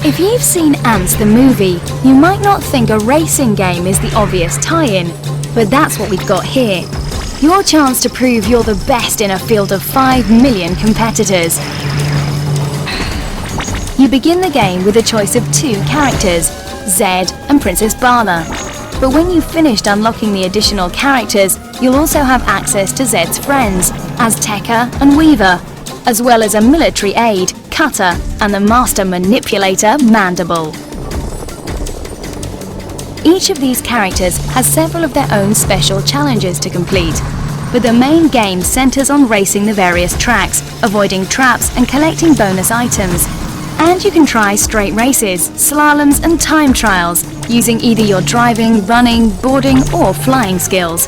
If you've seen Ants the movie, you might not think a racing game is the obvious tie-in, but that's what we've got here. Your chance to prove you're the best in a field of 5 million competitors. You begin the game with a choice of 2 characters, Zed and Princess Bala. But when you've finished unlocking the additional characters, you'll also have access to Zed's friends, Azteca and Weaver, as well as a military aide, Cutter, and the master manipulator, Mandible. Each of these characters has several of their own special challenges to complete, but the main game centers on racing the various tracks, avoiding traps and collecting bonus items. And you can try straight races, slaloms and time trials, using either your driving, running, boarding or flying skills.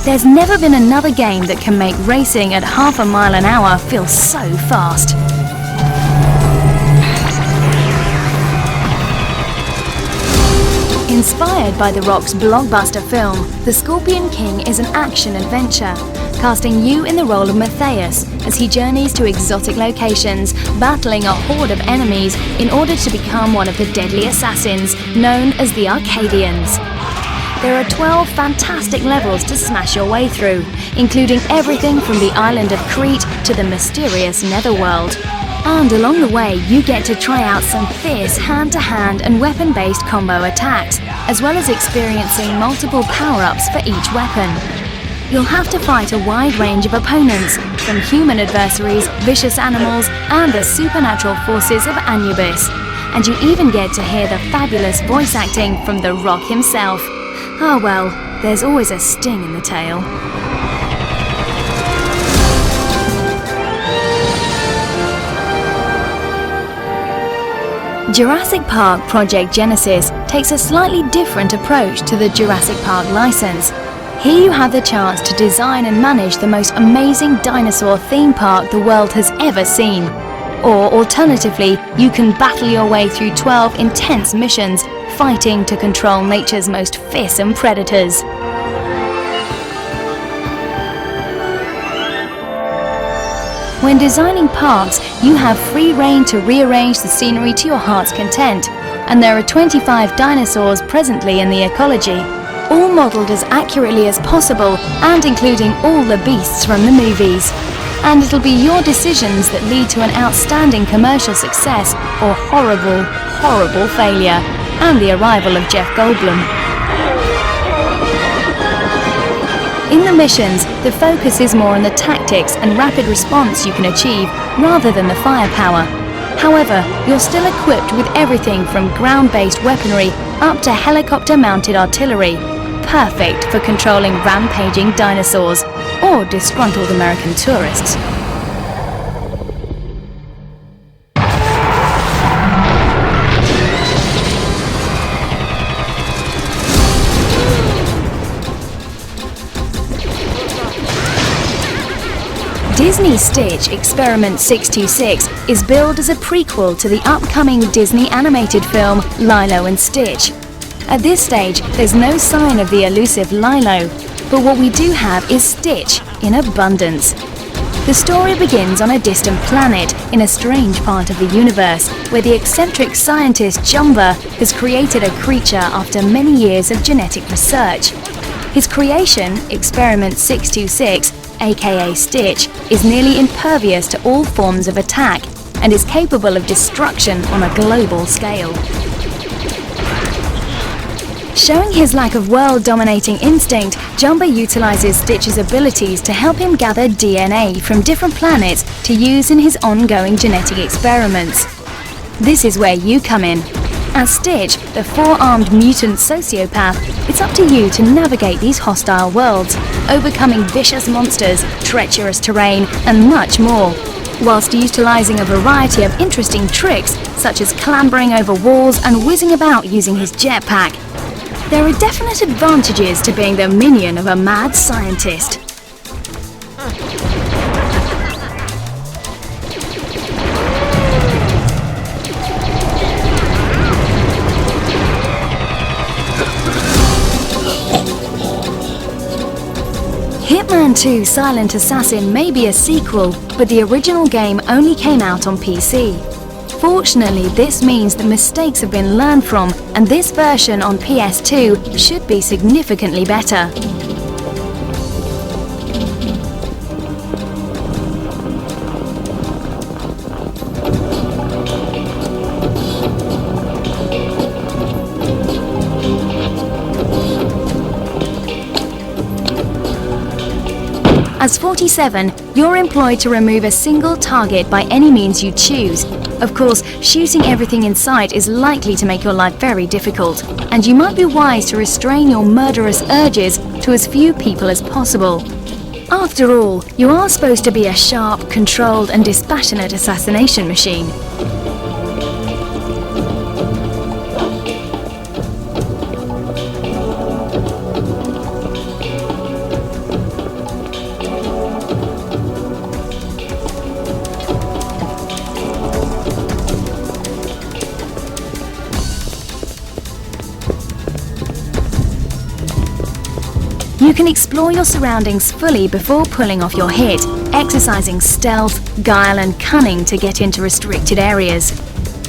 There's never been another game that can make racing at half a mile an hour feel so fast. Inspired by The Rock's blockbuster film, The Scorpion King is an action-adventure, casting you in the role of Matthias as he journeys to exotic locations, battling a horde of enemies in order to become one of the deadly assassins known as the Arcadians. There are 12 fantastic levels to smash your way through, including everything from the island of Crete to the mysterious Netherworld. And along the way, you get to try out some fierce hand-to-hand and weapon-based combo attacks, as well as experiencing multiple power-ups for each weapon. You'll have to fight a wide range of opponents, from human adversaries, vicious animals, and the supernatural forces of Anubis. And you even get to hear the fabulous voice acting from The Rock himself. Ah well, there's always a sting in the tail. Jurassic Park Project Genesis takes a slightly different approach to the Jurassic Park license. Here you have the chance to design and manage the most amazing dinosaur theme park the world has ever seen. Or alternatively, you can battle your way through 12 intense missions, fighting to control nature's most fearsome predators. When designing parks, you have free rein to rearrange the scenery to your heart's content, and there are 25 dinosaurs presently in the ecology, all modelled as accurately as possible and including all the beasts from the movies. And it'll be your decisions that lead to an outstanding commercial success or horrible, horrible failure, and the arrival of Jeff Goldblum. In the missions, the focus is more on the tactics and rapid response you can achieve rather than the firepower. However, you're still equipped with everything from ground-based weaponry up to helicopter-mounted artillery, perfect for controlling rampaging dinosaurs or disgruntled American tourists. Disney Stitch Experiment 626 is billed as a prequel to the upcoming Disney animated film Lilo and Stitch. At this stage, there's no sign of the elusive Lilo, but what we do have is Stitch in abundance. The story begins on a distant planet in a strange part of the universe, where the eccentric scientist Jumba has created a creature after many years of genetic research. His creation, Experiment 626, aka Stitch, is nearly impervious to all forms of attack and is capable of destruction on a global scale. Showing his lack of world-dominating instinct, Jumba utilizes Stitch's abilities to help him gather DNA from different planets to use in his ongoing genetic experiments. This is where you come in. As Stitch, the four-armed mutant sociopath, it's up to you to navigate these hostile worlds, overcoming vicious monsters, treacherous terrain, and much more, whilst utilizing a variety of interesting tricks, such as clambering over walls and whizzing about using his jetpack. There are definite advantages to being the minion of a mad scientist. Hitman 2 Silent Assassin may be a sequel, but the original game only came out on PC. Fortunately, this means that mistakes have been learned from, and this version on PS2 should be significantly better. As 47, you're employed to remove a single target by any means you choose. Of course, shooting everything in sight is likely to make your life very difficult, and you might be wise to restrain your murderous urges to as few people as possible. After all, you are supposed to be a sharp, controlled and dispassionate assassination machine. You can explore your surroundings fully before pulling off your hit, exercising stealth, guile and cunning to get into restricted areas.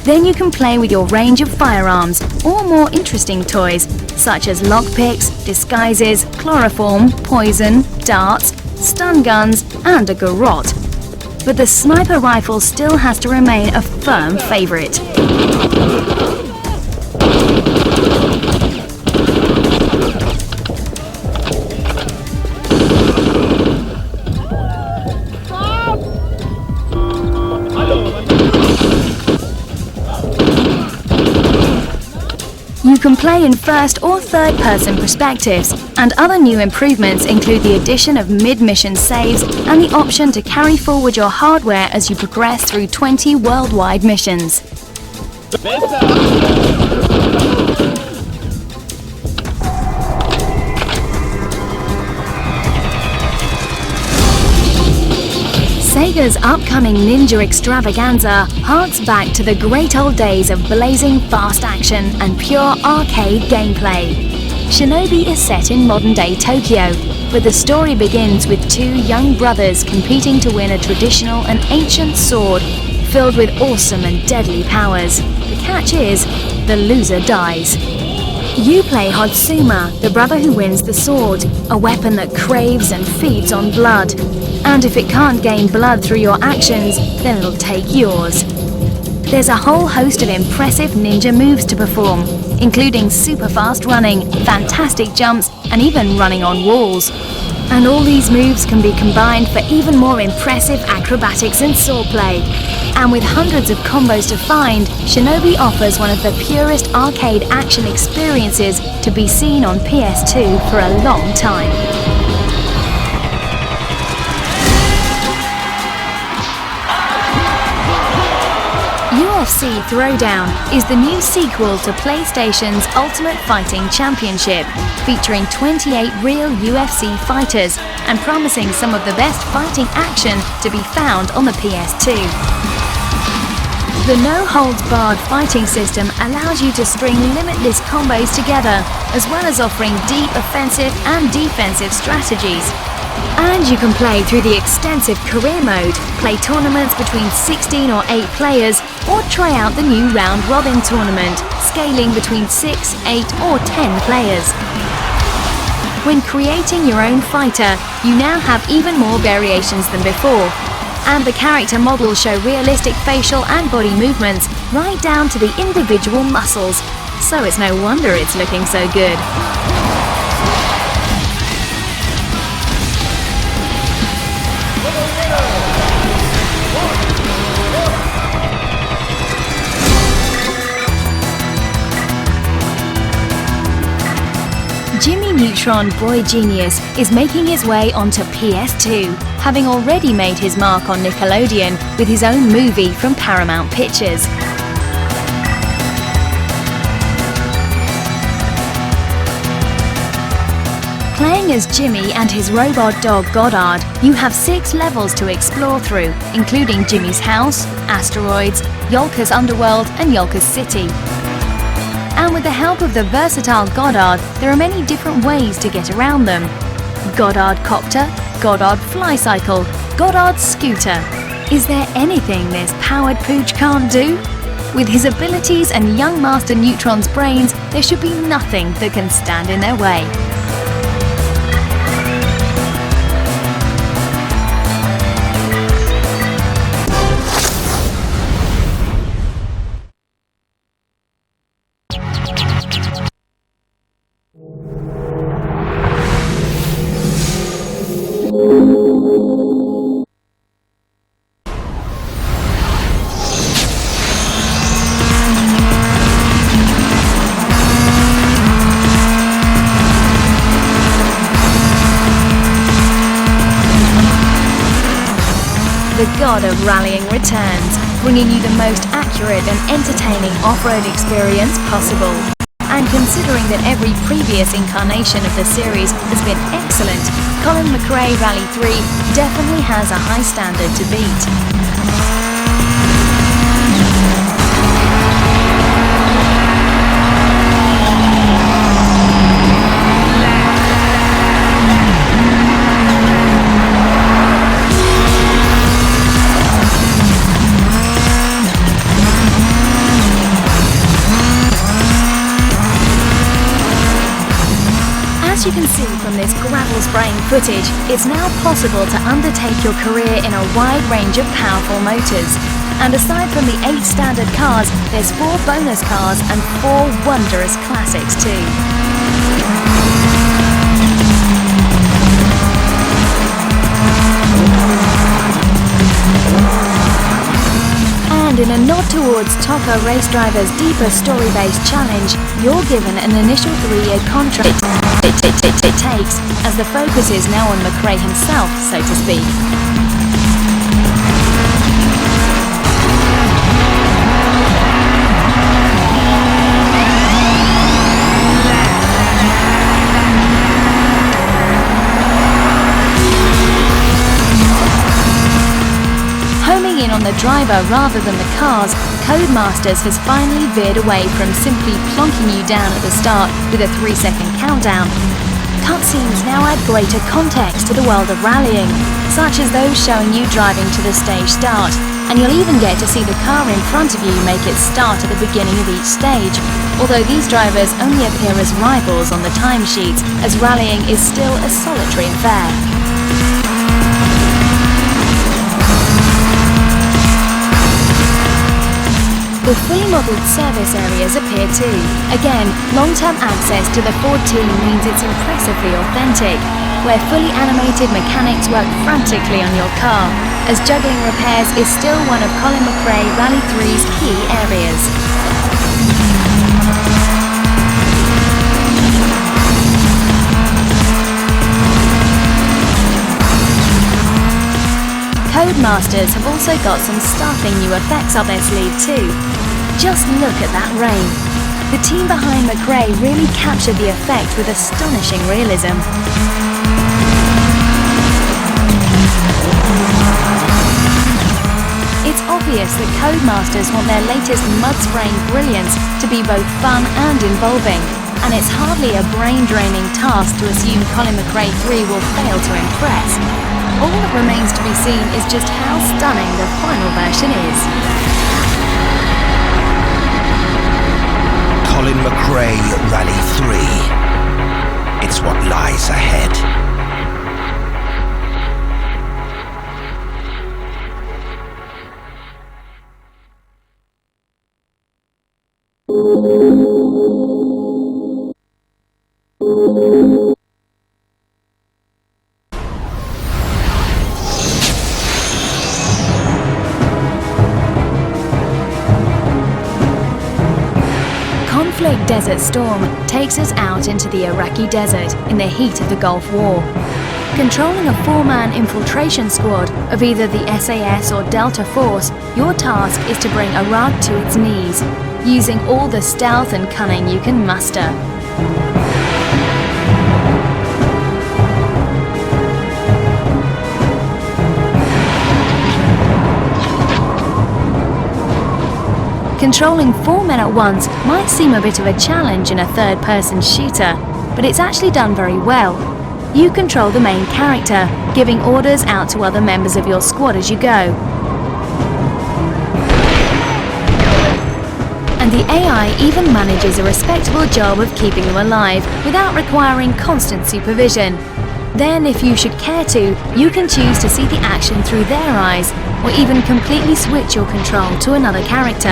Then you can play with your range of firearms or more interesting toys such as lockpicks, disguises, chloroform, poison, darts, stun guns and a garrote. But the sniper rifle still has to remain a firm favourite. You can play in first or third person perspectives, and other new improvements include the addition of mid-mission saves and the option to carry forward your hardware as you progress through 20 worldwide missions. Sega's upcoming Ninja Extravaganza harks back to the great old days of blazing fast action and pure arcade gameplay. Shinobi is set in modern-day Tokyo, but the story begins with two young brothers competing to win a traditional and ancient sword filled with awesome and deadly powers. The catch is, the loser dies. You play Hotsuma, the brother who wins the sword, a weapon that craves and feeds on blood. And if it can't gain blood through your actions, then it'll take yours. There's a whole host of impressive ninja moves to perform, including super fast running, fantastic jumps, and even running on walls. And all these moves can be combined for even more impressive acrobatics and swordplay. And with hundreds of combos to find, Shinobi offers one of the purest arcade action experiences to be seen on PS2 for a long time. UFC Throwdown is the new sequel to PlayStation's Ultimate Fighting Championship, featuring 28 real UFC fighters and promising some of the best fighting action to be found on the PS2. The no-holds-barred fighting system allows you to string limitless combos together, as well as offering deep offensive and defensive strategies. And you can play through the extensive career mode, play tournaments between 16 or 8 players, or try out the new round-robin tournament, scaling between 6, 8 or 10 players. When creating your own fighter, you now have even more variations than before. And the character models show realistic facial and body movements, right down to the individual muscles. So it's no wonder it's looking so good. Jimmy Neutron Boy Genius is making his way onto PS2, having already made his mark on Nickelodeon with his own movie from Paramount Pictures. Playing as Jimmy and his robot dog Goddard, you have 6 levels to explore through, including Jimmy's house, asteroids, Yolka's underworld and Yolka's city. And with the help of the versatile Goddard, there are many different ways to get around them. Goddard Copter, Goddard Flycycle, Goddard Scooter. Is there anything this powered pooch can't do? With his abilities and young Master Neutron's brains, there should be nothing that can stand in their way. The god of rallying returns, bringing you the most accurate and entertaining off-road experience possible. And considering that every previous incarnation of the series has been excellent, Colin McRae Rally 3 definitely has a high standard to beat. As you can see from this gravel spraying footage, it's now possible to undertake your career in a wide range of powerful motors. And aside from the 8 standard cars, there's 4 bonus cars and 4 wondrous classics too. And in a nod towards Tocker Race Driver's deeper story-based challenge, you're given an initial 3-year contract it takes, as the focus is now on McRae himself, so to speak. Homing in on the driver rather than the cars, Codemasters has finally veered away from simply plonking you down at the start with a 3-second countdown. Cutscenes now add greater context to the world of rallying, such as those showing you driving to the stage start, and you'll even get to see the car in front of you make its start at the beginning of each stage, although these drivers only appear as rivals on the timesheets, as rallying is still a solitary affair. The fully modelled service areas appear too. Again, long-term access to the Ford team means it's impressively authentic, where fully animated mechanics work frantically on your car, as juggling repairs is still one of Colin McRae Rally 3's key areas. Codemasters have also got some startling new effects up their sleeve too. Just look at that rain. The team behind McRae really captured the effect with astonishing realism. It's obvious that Codemasters want their latest mud-spraying brilliance to be both fun and involving, and it's hardly a brain-draining task to assume Colin McRae 3 will fail to impress. All that remains to be seen is just how stunning the final version is. Colin McRae Rally 3. It's what lies ahead. Conflict Desert Storm takes us out into the Iraqi desert in the heat of the Gulf War. Controlling a 4-man infiltration squad of either the SAS or Delta Force, your task is to bring Iraq to its knees, using all the stealth and cunning you can muster. Controlling 4 men at once might seem a bit of a challenge in a third-person shooter, but it's actually done very well. You control the main character, giving orders out to other members of your squad as you go. and the AI even manages a respectable job of keeping them alive without requiring constant supervision. Then, if you should care to, you can choose to see the action through their eyes, or even completely switch your control to another character.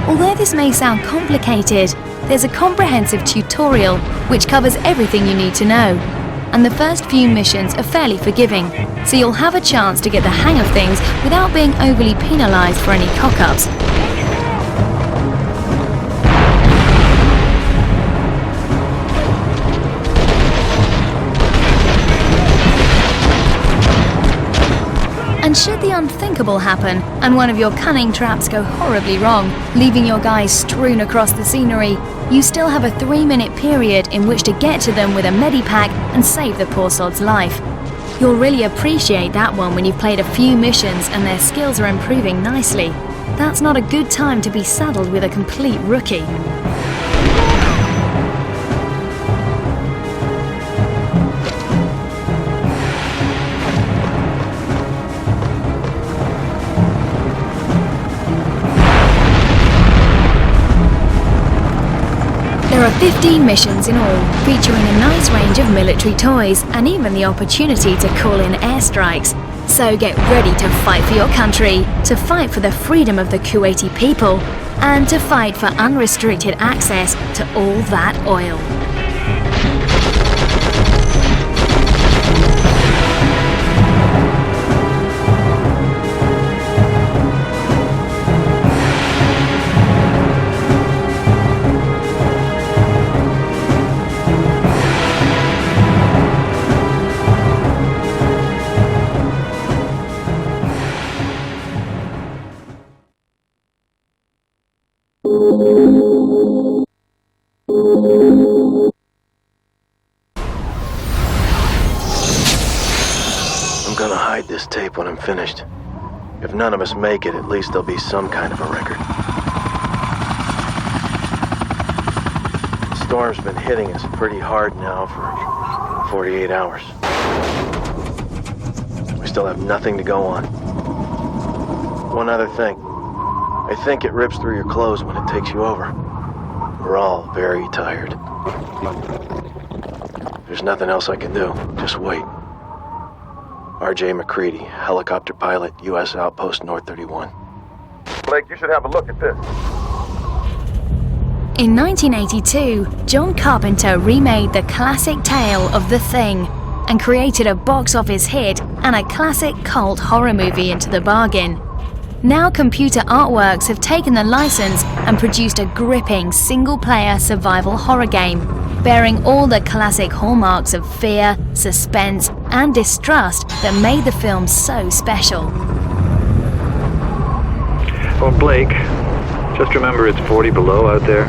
Although this may sound complicated, there's a comprehensive tutorial which covers everything you need to know. And the first few missions are fairly forgiving, so you'll have a chance to get the hang of things without being overly penalised for any cock-ups. And should the unthinkable happen, and one of your cunning traps go horribly wrong, leaving your guys strewn across the scenery, you still have a 3-minute period in which to get to them with a medipack and save the poor sod's life. You'll really appreciate that one when you've played a few missions and their skills are improving nicely. That's not a good time to be saddled with a complete rookie. There are 15 missions in all, featuring a nice range of military toys and even the opportunity to call in airstrikes. So get ready to fight for your country, to fight for the freedom of the Kuwaiti people, and to fight for unrestricted access to all that oil. I'm gonna hide this tape when I'm finished. If none of us make it, at least there'll be some kind of a record. The storm's been hitting us pretty hard now for 48 hours. We still have nothing to go on. One other thing. I think it rips through your clothes when it takes you over. We're all very tired. There's nothing else I can do. Just wait. R.J. McCready, helicopter pilot, U.S. Outpost North 31. Blake, you should have a look at this. In 1982, John Carpenter remade the classic tale of The Thing and created a box office hit and a classic cult horror movie into the bargain. Now computer artworks have taken the license and produced a gripping single-player survival horror game, bearing all the classic hallmarks of fear, suspense, and distrust that made the film so special. Well, Blake, just remember it's 40 below out there.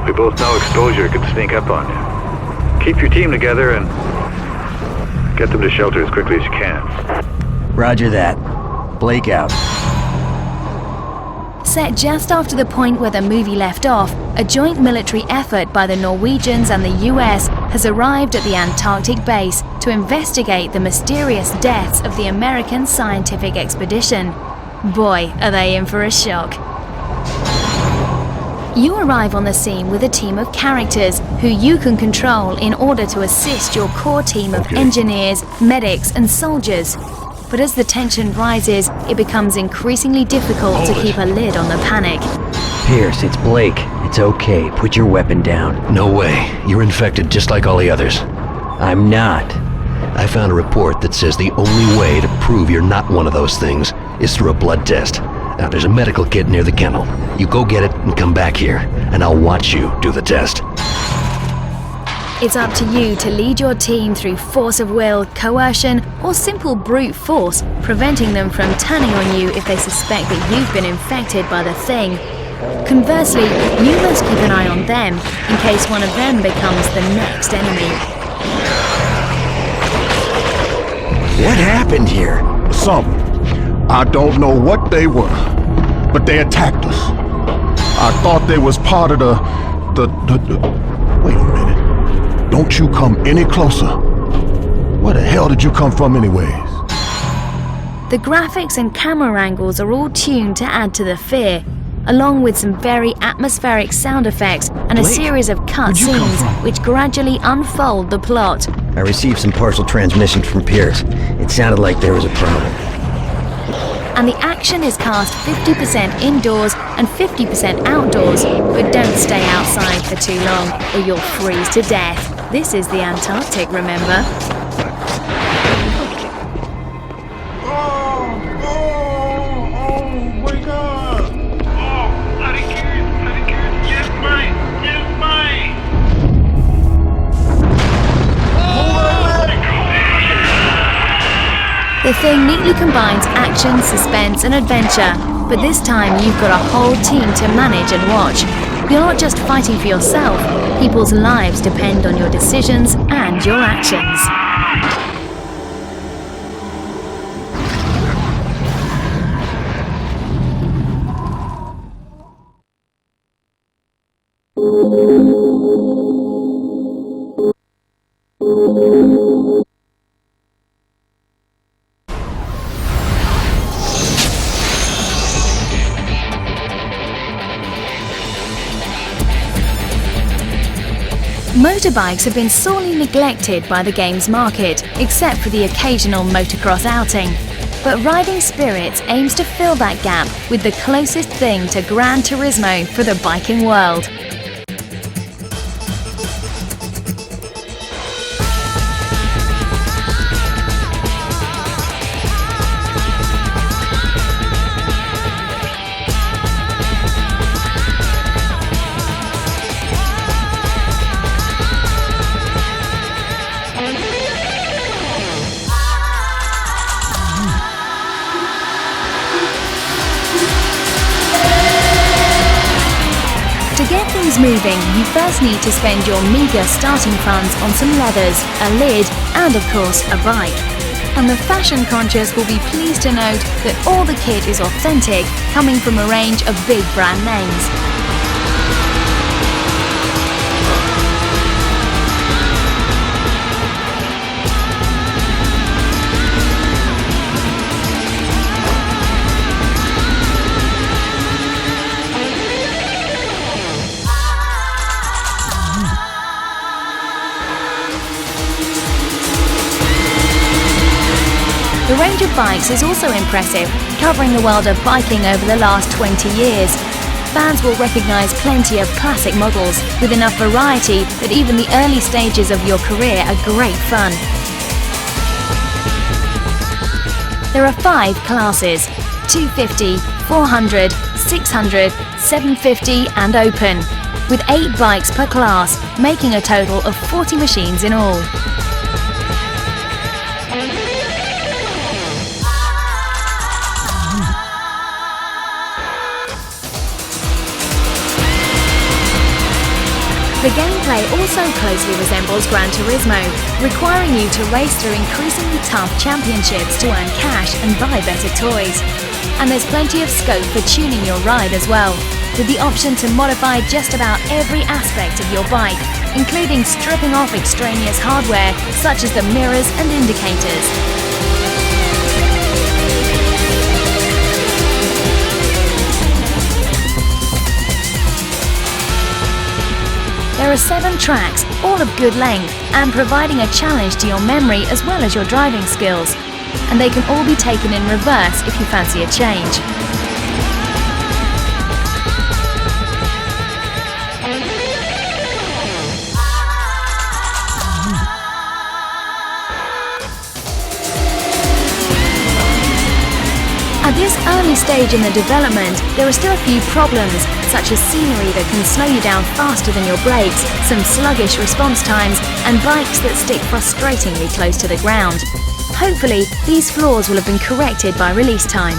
We both know exposure could sneak up on you. Keep your team together and get them to shelter as quickly as you can. Roger that. Blake out. Set just after the point where the movie left off, a joint military effort by the Norwegians and the US has arrived at the Antarctic base to investigate the mysterious deaths of the American scientific expedition. Boy, are they in for a shock. You arrive on the scene with a team of characters who you can control in order to assist your core team of engineers, medics, and soldiers. But as the tension rises, it becomes increasingly difficult to keep a lid on the panic. Pierce, it's Blake. It's okay. Put your weapon down. No way. You're infected just like all the others. I'm not. I found a report that says the only way to prove you're not one of those things is through a blood test. Now, there's a medical kit near the kennel. You go get it and come back here, and I'll watch you do the test. It's up to you to lead your team through force of will, coercion, or simple brute force, preventing them from turning on you if they suspect that you've been infected by the thing. Conversely, you must keep an eye on them in case one of them becomes the next enemy. What happened here? Some. I don't know what they were, but they attacked us. I thought they was part of the... Wait a minute. Don't you come any closer. Where the hell did you come from anyways? The graphics and camera angles are all tuned to add to the fear, along with some very atmospheric sound effects and a Blake, series of cut where'd you come scenes from? which gradually unfold the plot. I received some partial transmissions from Pierce. It sounded like there was a problem. And the action is cast 50% indoors and 50% outdoors, but don't stay outside for too long or you'll freeze to death. This is the Antarctic, remember? Wake up! The thing neatly combines action, suspense and adventure, but this time you've got a whole team to manage and watch. You're not just fighting for yourself, people's lives depend on your decisions and your actions. Motorbikes have been sorely neglected by the game's market, except for the occasional motocross outing. But Riding Spirits aims to fill that gap with the closest thing to Gran Turismo for the biking world. To get things moving, you first need to spend your meagre starting funds on some leathers, a lid, and of course a bike. And the fashion conscious will be pleased to note that all the kit is authentic, coming from a range of big brand names. The range of bikes is also impressive, covering the world of biking over the last 20 years. Fans will recognise plenty of classic models, with enough variety that even the early stages of your career are great fun. There are 5 classes: 250, 400, 600, 750 and Open, with 8 bikes per class, making a total of 40 machines in all. The gameplay also closely resembles Gran Turismo, requiring you to race through increasingly tough championships to earn cash and buy better toys. And there's plenty of scope for tuning your ride as well, with the option to modify just about every aspect of your bike, including stripping off extraneous hardware such as the mirrors and indicators. There are 7 tracks, all of good length, and providing a challenge to your memory as well as your driving skills. And they can all be taken in reverse if you fancy a change. At this early stage in the development, there are still a few problems, such as scenery that can slow you down faster than your brakes, some sluggish response times, and bikes that stick frustratingly close to the ground. Hopefully, these flaws will have been corrected by release time.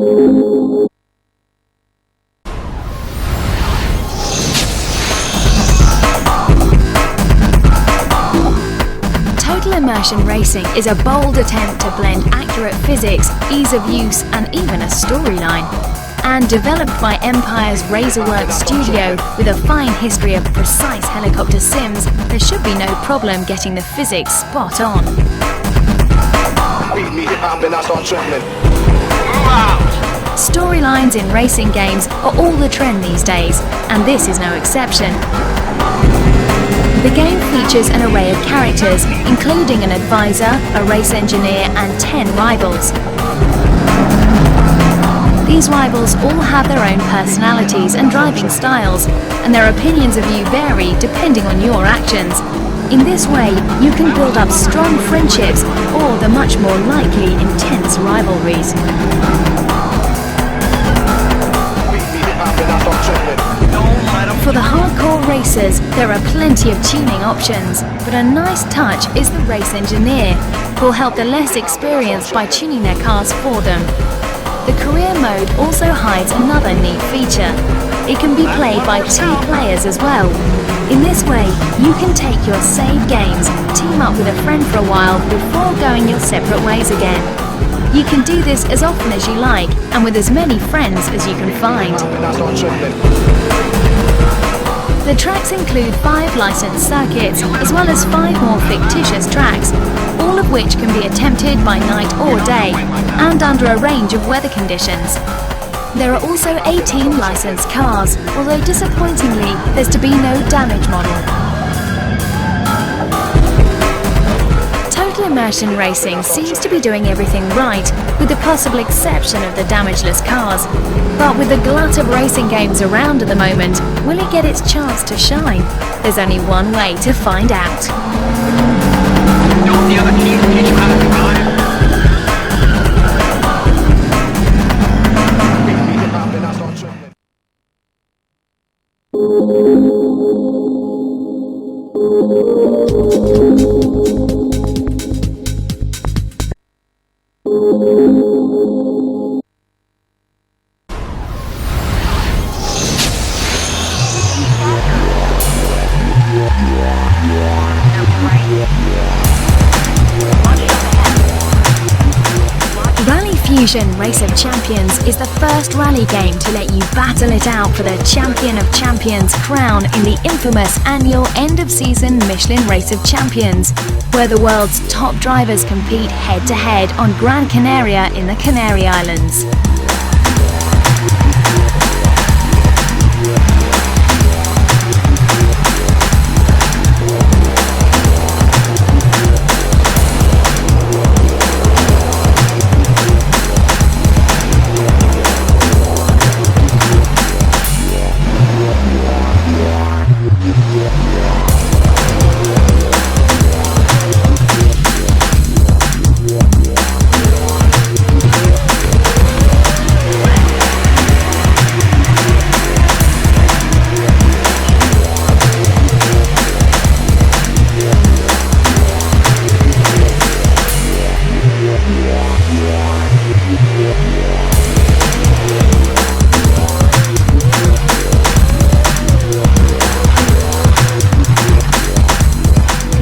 Total immersion racing is a bold attempt to blend accurate physics, ease of use, and even a storyline. And developed by Empire's Razorworks studio with a fine history of precise helicopter sims, there should be no problem getting the physics spot on. Storylines in racing games are all the trend these days, and this is no exception. The game features an array of characters, including an advisor, a race engineer, and 10 rivals. These rivals all have their own personalities and driving styles, and their opinions of you vary depending on your actions. In this way, you can build up strong friendships or the much more likely intense rivalries. For the hardcore racers, there are plenty of tuning options, but a nice touch is the race engineer, who will help the less experienced by tuning their cars for them. The career mode also hides another neat feature. It can be played by 2 players as well. In this way, you can take your saved games, team up with a friend for a while before going your separate ways again. You can do this as often as you like, and with as many friends as you can find. The tracks include 5 licensed circuits, as well as 5 more fictitious tracks, all of which can be attempted by night or day, and under a range of weather conditions. There are also 18 licensed cars, although disappointingly, there's to be no damage model. Total Immersion Racing seems to be doing everything right, with the possible exception of the damageless cars. But with the glut of racing games around at the moment, will it get its chance to shine? There's only one way to find out. Don't the other teams teach you how to drive? Rally Fusion Race of Champions is the first rally game to let you battle it out for the Champion of Champions crown in the infamous annual end-of-season Michelin Race of Champions, where the world's top drivers compete head-to-head on Gran Canaria in the Canary Islands.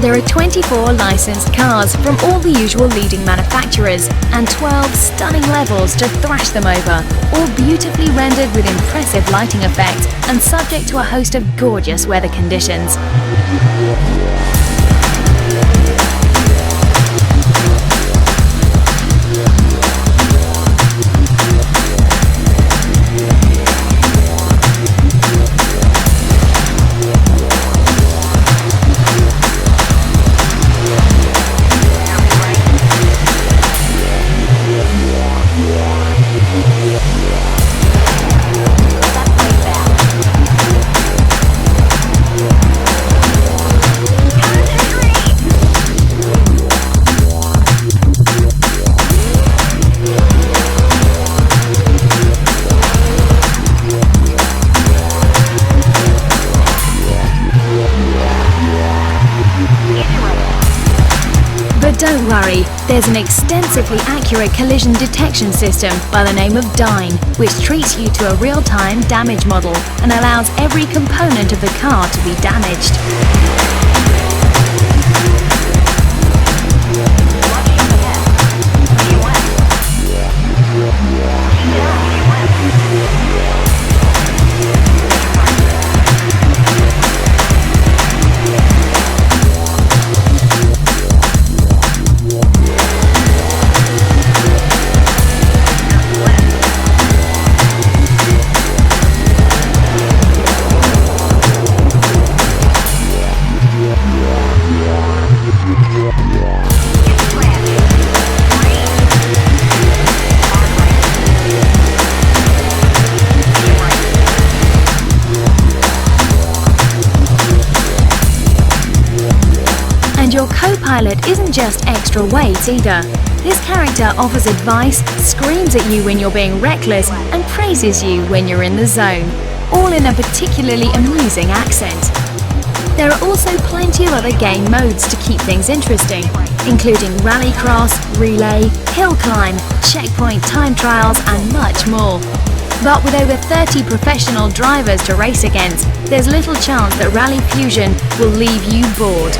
There are 24 licensed cars from all the usual leading manufacturers and 12 stunning levels to thrash them over, all beautifully rendered with impressive lighting effects and subject to a host of gorgeous weather conditions. But don't worry, there's an extensively accurate collision detection system by the name of Dyne, which treats you to a real-time damage model and allows every component of the car to be damaged. And your co-pilot isn't just extra weight either. This character offers advice, screams at you when you're being reckless, and praises you when you're in the zone, all in a particularly amusing accent. There are also plenty of other game modes to keep things interesting, including rallycross, relay, hill climb, checkpoint time trials, and much more. But with over 30 professional drivers to race against, there's little chance that Rally Fusion will leave you bored.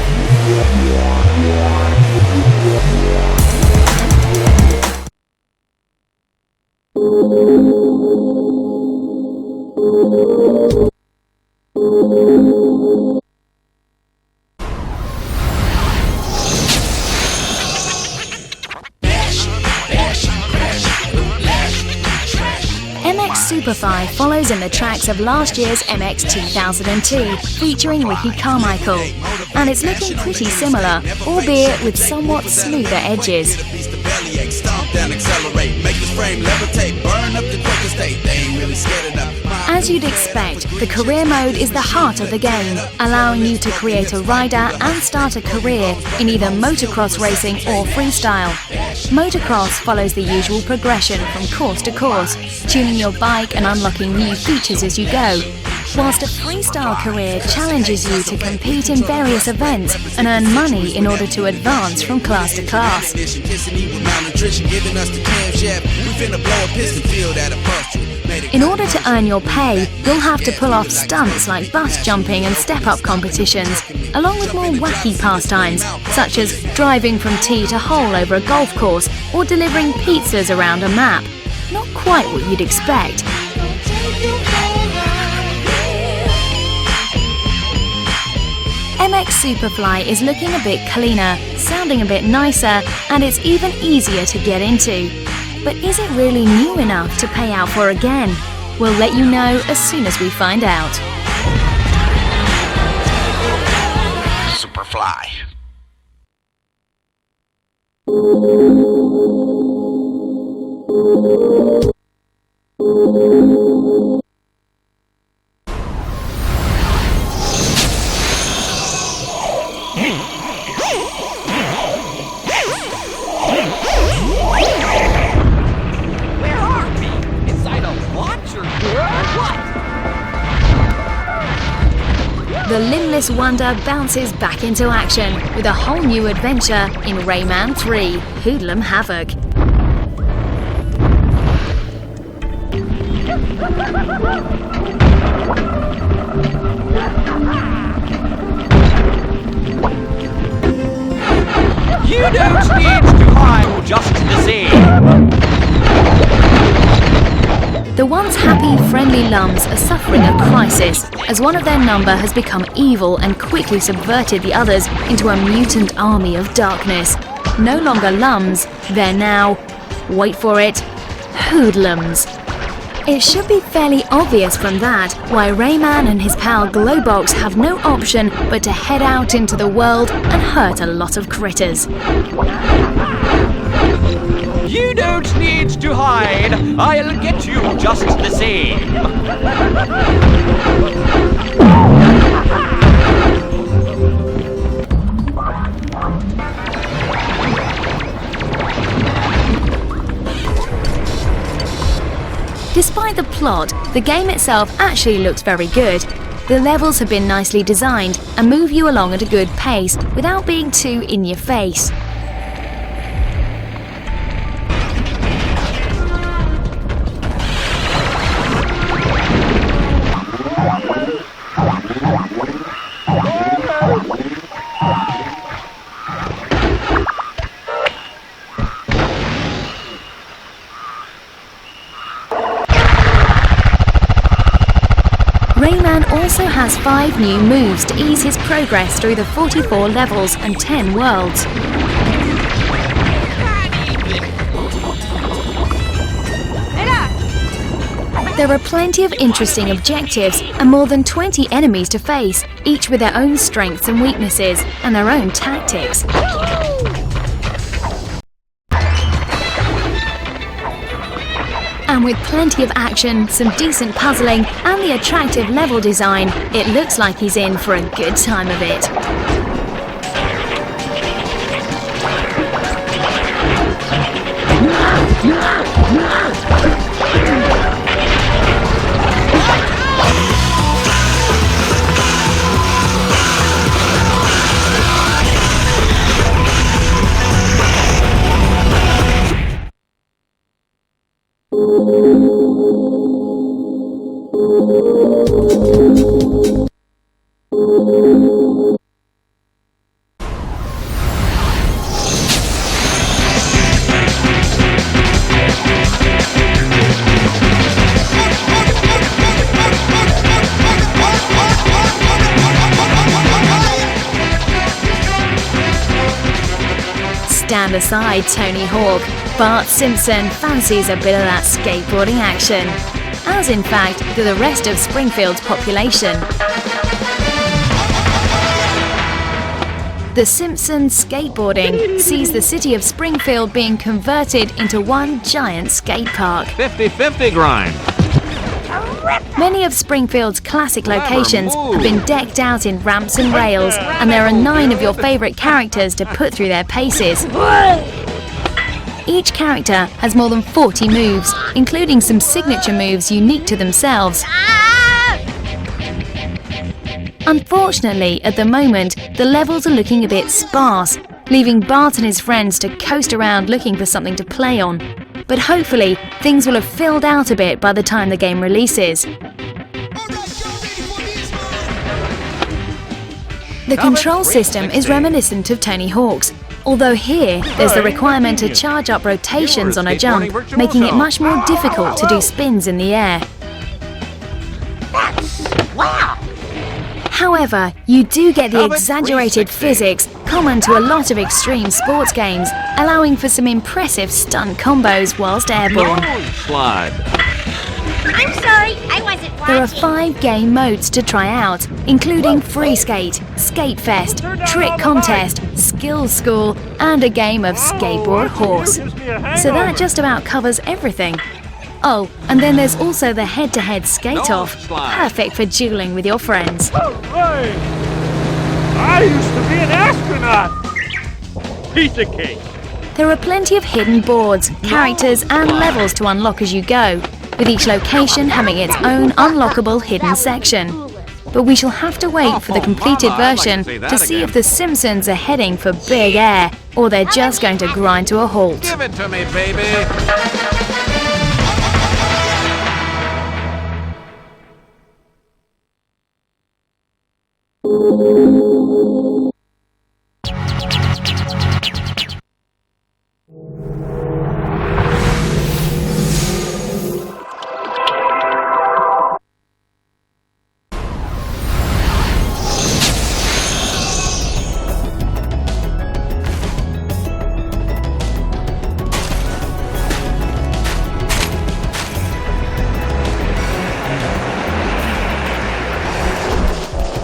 MX Superfly follows in the tracks of last year's MX 2002, featuring Ricky Carmichael, and it's looking pretty similar, albeit with somewhat smoother edges. As you'd expect, the career mode is the heart of the game, allowing you to create a rider and start a career in either motocross racing or freestyle. Motocross follows the usual progression from course to course, tuning your bike and unlocking new features as you go, whilst a freestyle career challenges you to compete in various events and earn money in order to advance from class to class. In order to earn your pay, you'll have to pull off stunts like bus jumping and step-up competitions, along with more wacky pastimes, such as driving from tee to hole over a golf course or delivering pizzas around a map. Not quite what you'd expect. MX Superfly is looking a bit cleaner, sounding a bit nicer, and it's even easier to get into. But is it really new enough to pay out for again? We'll let you know as soon as we find out. Superfly. The limbless wonder bounces back into action with a whole new adventure in Rayman 3: Hoodlum Havoc. You don't need to hide just the same. The once happy, friendly Lums are suffering a crisis as one of their number has become evil and quickly subverted the others into a mutant army of darkness. No longer Lums, they're now, wait for it, Hoodlums. It should be fairly obvious from that why Rayman and his pal Glowbox have no option but to head out into the world and hurt a lot of critters. You don't need to hide. I'll get you just the same. Despite the plot, the game itself actually looks very good. The levels have been nicely designed and move you along at a good pace without being too in your face. also has 5 new moves to ease his progress through the 44 levels and 10 worlds. There are plenty of interesting objectives and more than 20 enemies to face, each with their own strengths and weaknesses and their own tactics. And with plenty of action, some decent puzzling and the attractive level design, it looks like he's in for a good time of it. Stand aside, Tony Hawk. Bart Simpson fancies a bit of that skateboarding action, as in fact do the rest of Springfield's population. The Simpsons skateboarding sees the city of Springfield being converted into one giant skate park. 50-50 grind. Many of Springfield's classic locations have been decked out in ramps and rails, and there are 9 of your favourite characters to put through their paces. Each character has more than 40 moves, including some signature moves unique to themselves. Unfortunately, at the moment, the levels are looking a bit sparse, leaving Bart and his friends to coast around looking for something to play on. But hopefully, things will have filled out a bit by the time the game releases. The control system is reminiscent of Tony Hawk's, although here there's the requirement to charge up rotations on a jump, making it much more difficult to do spins in the air. However, you do get the exaggerated physics common to a lot of extreme sports games, allowing for some impressive stunt combos whilst airborne. Slide. I'm sorry, I wasn't watching. There are 5 game modes to try out, including Free Skate, Skate Fest, Trick Contest, Skills School, and a game of Skateboard Horse. So that just about covers everything. Oh, and then there's also the head-to-head skate-off, perfect for dueling with your friends. Hey! I used to be an astronaut! Piece of cake! There are plenty of hidden boards, characters, and levels to unlock as you go, with each location having its own unlockable hidden section. But we shall have to wait for the completed version to see if the Simpsons are heading for big air, or they're just going to grind to a halt. Give it to me, baby.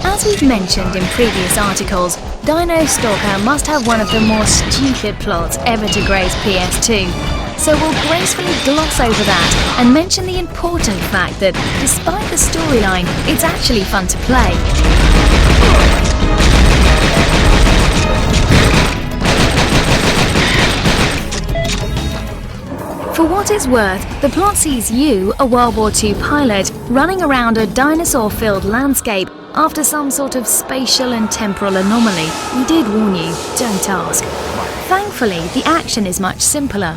As we've mentioned in previous articles, Dino Stalker must have one of the more stupid plots ever to grace PS2. So we'll gracefully gloss over that and mention the important fact that, despite the storyline, it's actually fun to play. For what it's worth, the plot sees you, a World War II pilot, running around a dinosaur-filled landscape after some sort of spatial and temporal anomaly. We did warn you, don't ask. Thankfully, the action is much simpler,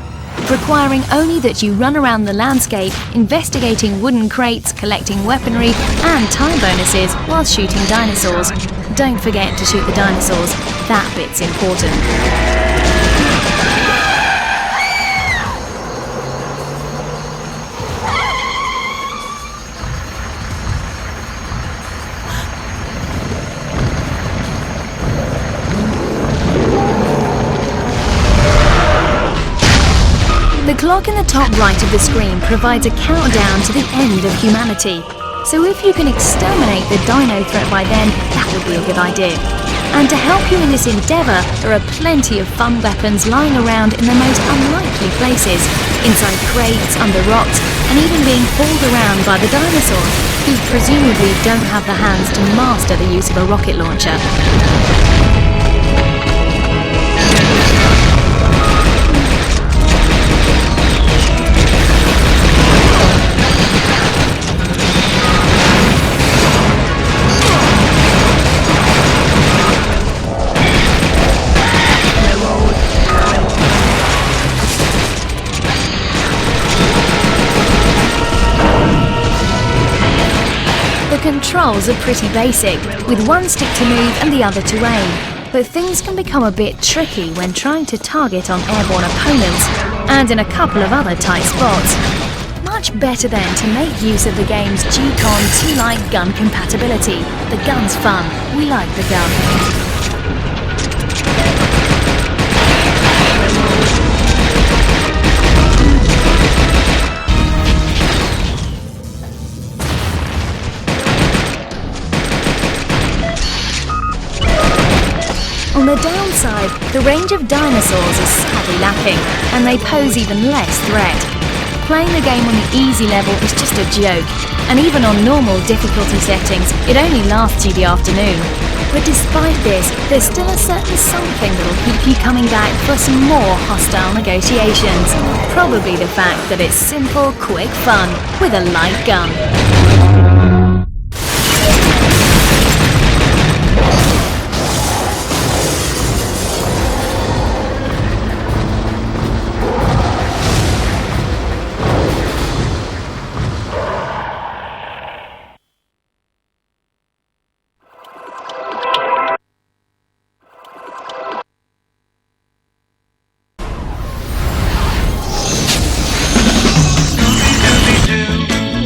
requiring only that you run around the landscape, investigating wooden crates, collecting weaponry, and time bonuses while shooting dinosaurs. Don't forget to shoot the dinosaurs, that bit's important. clock in the top right of the screen provides a countdown to the end of humanity. So if you can exterminate the dino threat by then, that would be a good idea. And to help you in this endeavour, there are plenty of fun weapons lying around in the most unlikely places, inside crates, under rocks, and even being hauled around by the dinosaurs, who presumably don't have the hands to master the use of a rocket launcher. The controls are pretty basic, with one stick to move and the other to aim. But things can become a bit tricky when trying to target on airborne opponents, and in a couple of other tight spots. Much better then to make use of the game's G-Con 2-Light gun compatibility. The gun's fun, we like the gun. On the downside, the range of dinosaurs is sadly lacking, and they pose even less threat. Playing the game on the easy level is just a joke, and even on normal difficulty settings, it only lasts you the afternoon. But despite this, there's still a certain something that'll keep you coming back for some more hostile negotiations. Probably the fact that it's simple, quick fun with a light gun.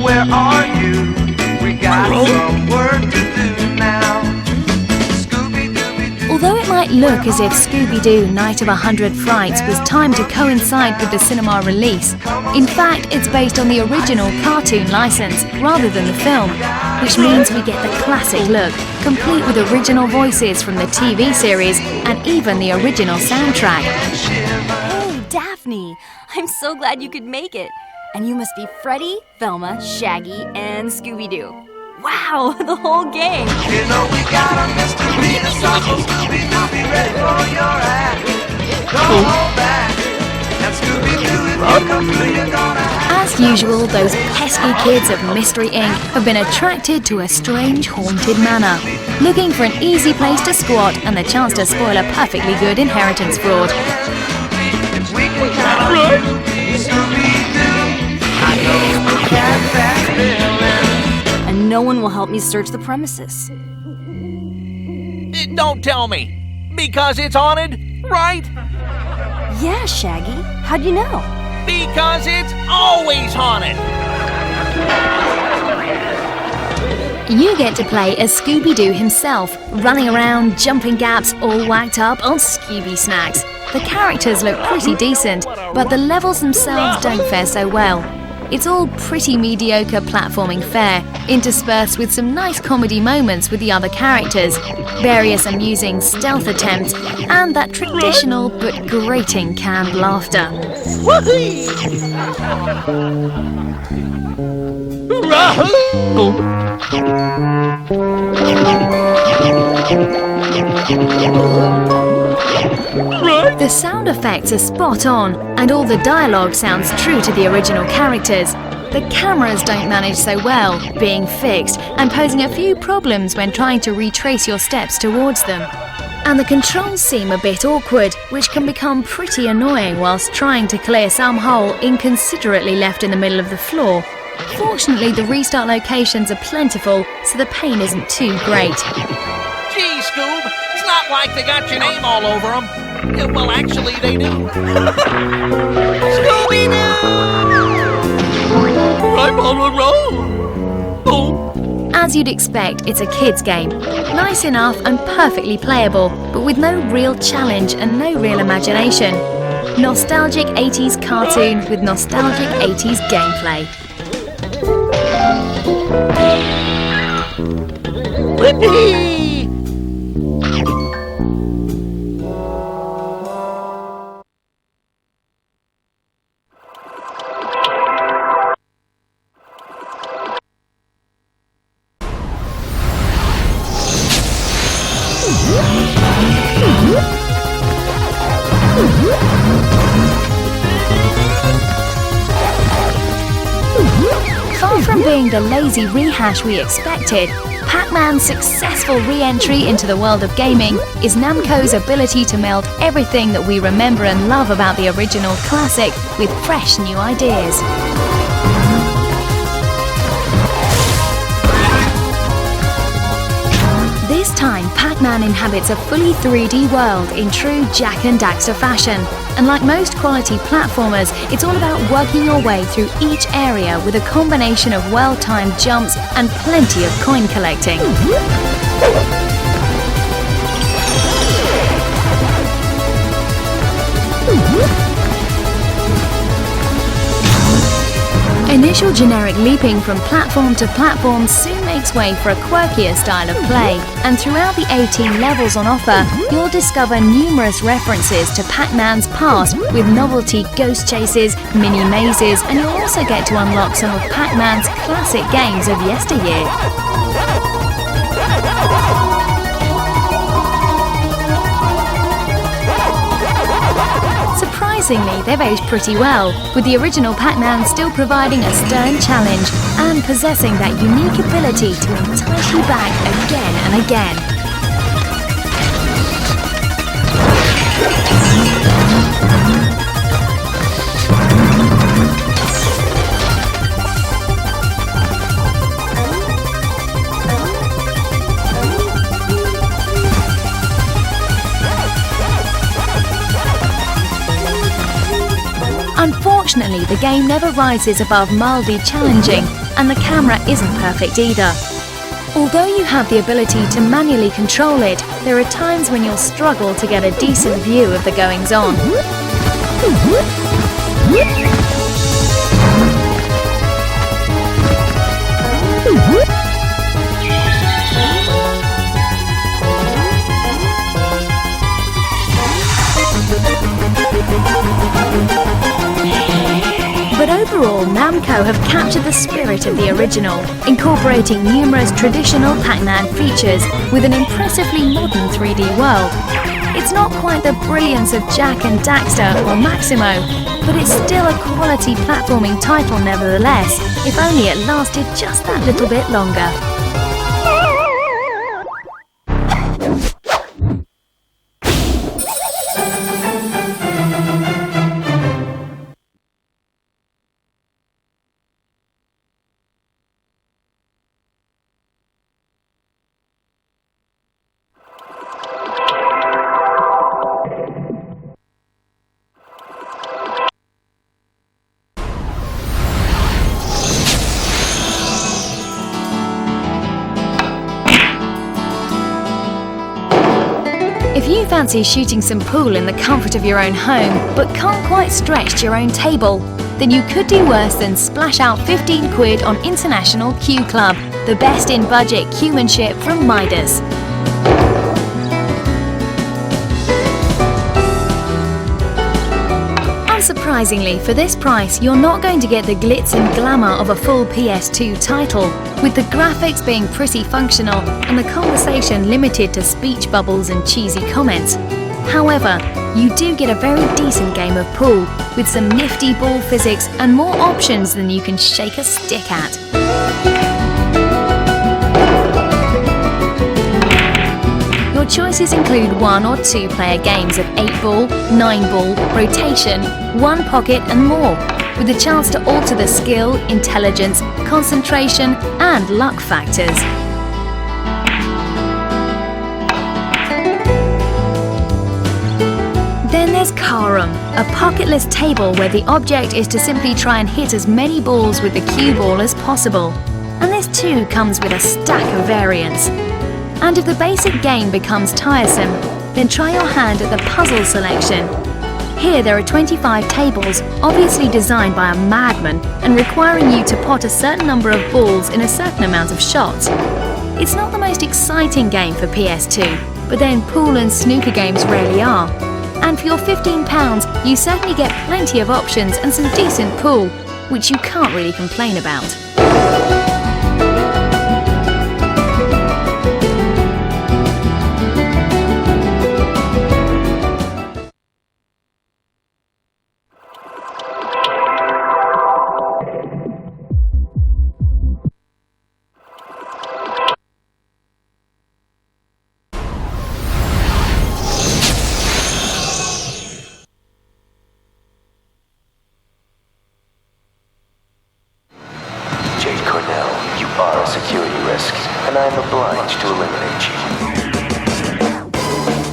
Where are you? We got some work to do now. Although it might look as if Scooby-Doo Night of 100 Frights was timed to coincide with the cinema release, in fact it's based on the original cartoon license rather than the film, which means we get the classic look, complete with original voices from the TV series and even the original soundtrack. Hey, Daphne! I'm so glad you could make it. And you must be Freddy, Velma, Shaggy, and Scooby-Doo. Wow, the whole gang! You know we got a mystery to solve. Scooby-Doo, be ready for your act. Don't hold back. And Scooby-Doo, if you come through, you're gonna have. As usual, those pesky kids of Mystery Inc. have been attracted to a strange haunted manor, looking for an easy place to squat and the chance to spoil a perfectly good inheritance fraud. We can count on you, Scooby-Doo. I know we got that feeling. And no one will help me search the premises. Don't tell me. Because it's haunted, right? Yeah, Shaggy. How'd you know? Because it's always haunted. You get to play as Scooby-Doo himself, running around, jumping gaps, all whacked up on Scooby snacks. The characters look pretty decent, but the levels themselves don't fare so well. It's all pretty mediocre platforming fare, interspersed with some nice comedy moments with the other characters, various amusing stealth attempts, and that traditional but grating canned laughter. The sound effects are spot on, and all the dialogue sounds true to the original characters. The cameras don't manage so well, being fixed and posing a few problems when trying to retrace your steps towards them. And the controls seem a bit awkward, which can become pretty annoying whilst trying to clear some hole inconsiderately left in the middle of the floor. Fortunately, the restart locations are plentiful, so the pain isn't too great. Gee, Scoob, it's not like they got your name all over them. Yeah, well, actually, they do. Scooby-Doo! I'm on a roll. Oh. As you'd expect, it's a kid's game. Nice enough and perfectly playable, but with no real challenge and no real imagination. Nostalgic 80s cartoon with nostalgic 80s gameplay. Whippy! Far from being the lazy rehash we expected, Pac-Man's successful re-entry into the world of gaming is Namco's ability to meld everything that we remember and love about the original classic with fresh new ideas. This time, Pac-Man inhabits a fully 3D world in true Jak and Daxter fashion. And like most quality platformers, it's all about working your way through each area with a combination of well-timed jumps and plenty of coin collecting. Initial generic leaping from platform to platform soon makes way for a quirkier style of play, and throughout the 18 levels on offer, you'll discover numerous references to Pac-Man's past with novelty ghost chases, mini mazes, and you'll also get to unlock some of Pac-Man's classic games of yesteryear. Surprisingly, they've aged pretty well, with the original Pac-Man still providing a stern challenge and possessing that unique ability to entice you back again and again. Unfortunately, the game never rises above mildly challenging, and the camera isn't perfect either. Although you have the ability to manually control it, there are times when you'll struggle to get a decent view of the goings-on. But overall, Namco have captured the spirit of the original, incorporating numerous traditional Pac-Man features with an impressively modern 3D world. It's not quite the brilliance of Jak and Daxter or Maximo, but it's still a quality platforming title nevertheless, if only it lasted just that little bit longer. If you fancy shooting some pool in the comfort of your own home, but can't quite stretch to your own table, then you could do worse than splash out 15 quid on International Q Club, the best in budget Qmanship from Midas. Unsurprisingly, for this price, you're not going to get the glitz and glamour of a full PS2 title, with the graphics being pretty functional and the conversation limited to speech bubbles and cheesy comments. However, you do get a very decent game of pool, with some nifty ball physics and more options than you can shake a stick at. Your choices include 1 or 2 player games of 8-ball, 9-ball, rotation, 1 pocket and more, with the chance to alter the skill, intelligence, concentration and luck factors. Then there's Carom, a pocketless table where the object is to simply try and hit as many balls with the cue ball as possible. And this too comes with a stack of variants. And if the basic game becomes tiresome, then try your hand at the puzzle selection. Here there are 25 tables, obviously designed by a madman and requiring you to pot a certain number of balls in a certain amount of shots. It's not the most exciting game for PS2, but then pool and snooker games rarely are. And for your £15, you certainly get plenty of options and some decent pool, which you can't really complain about.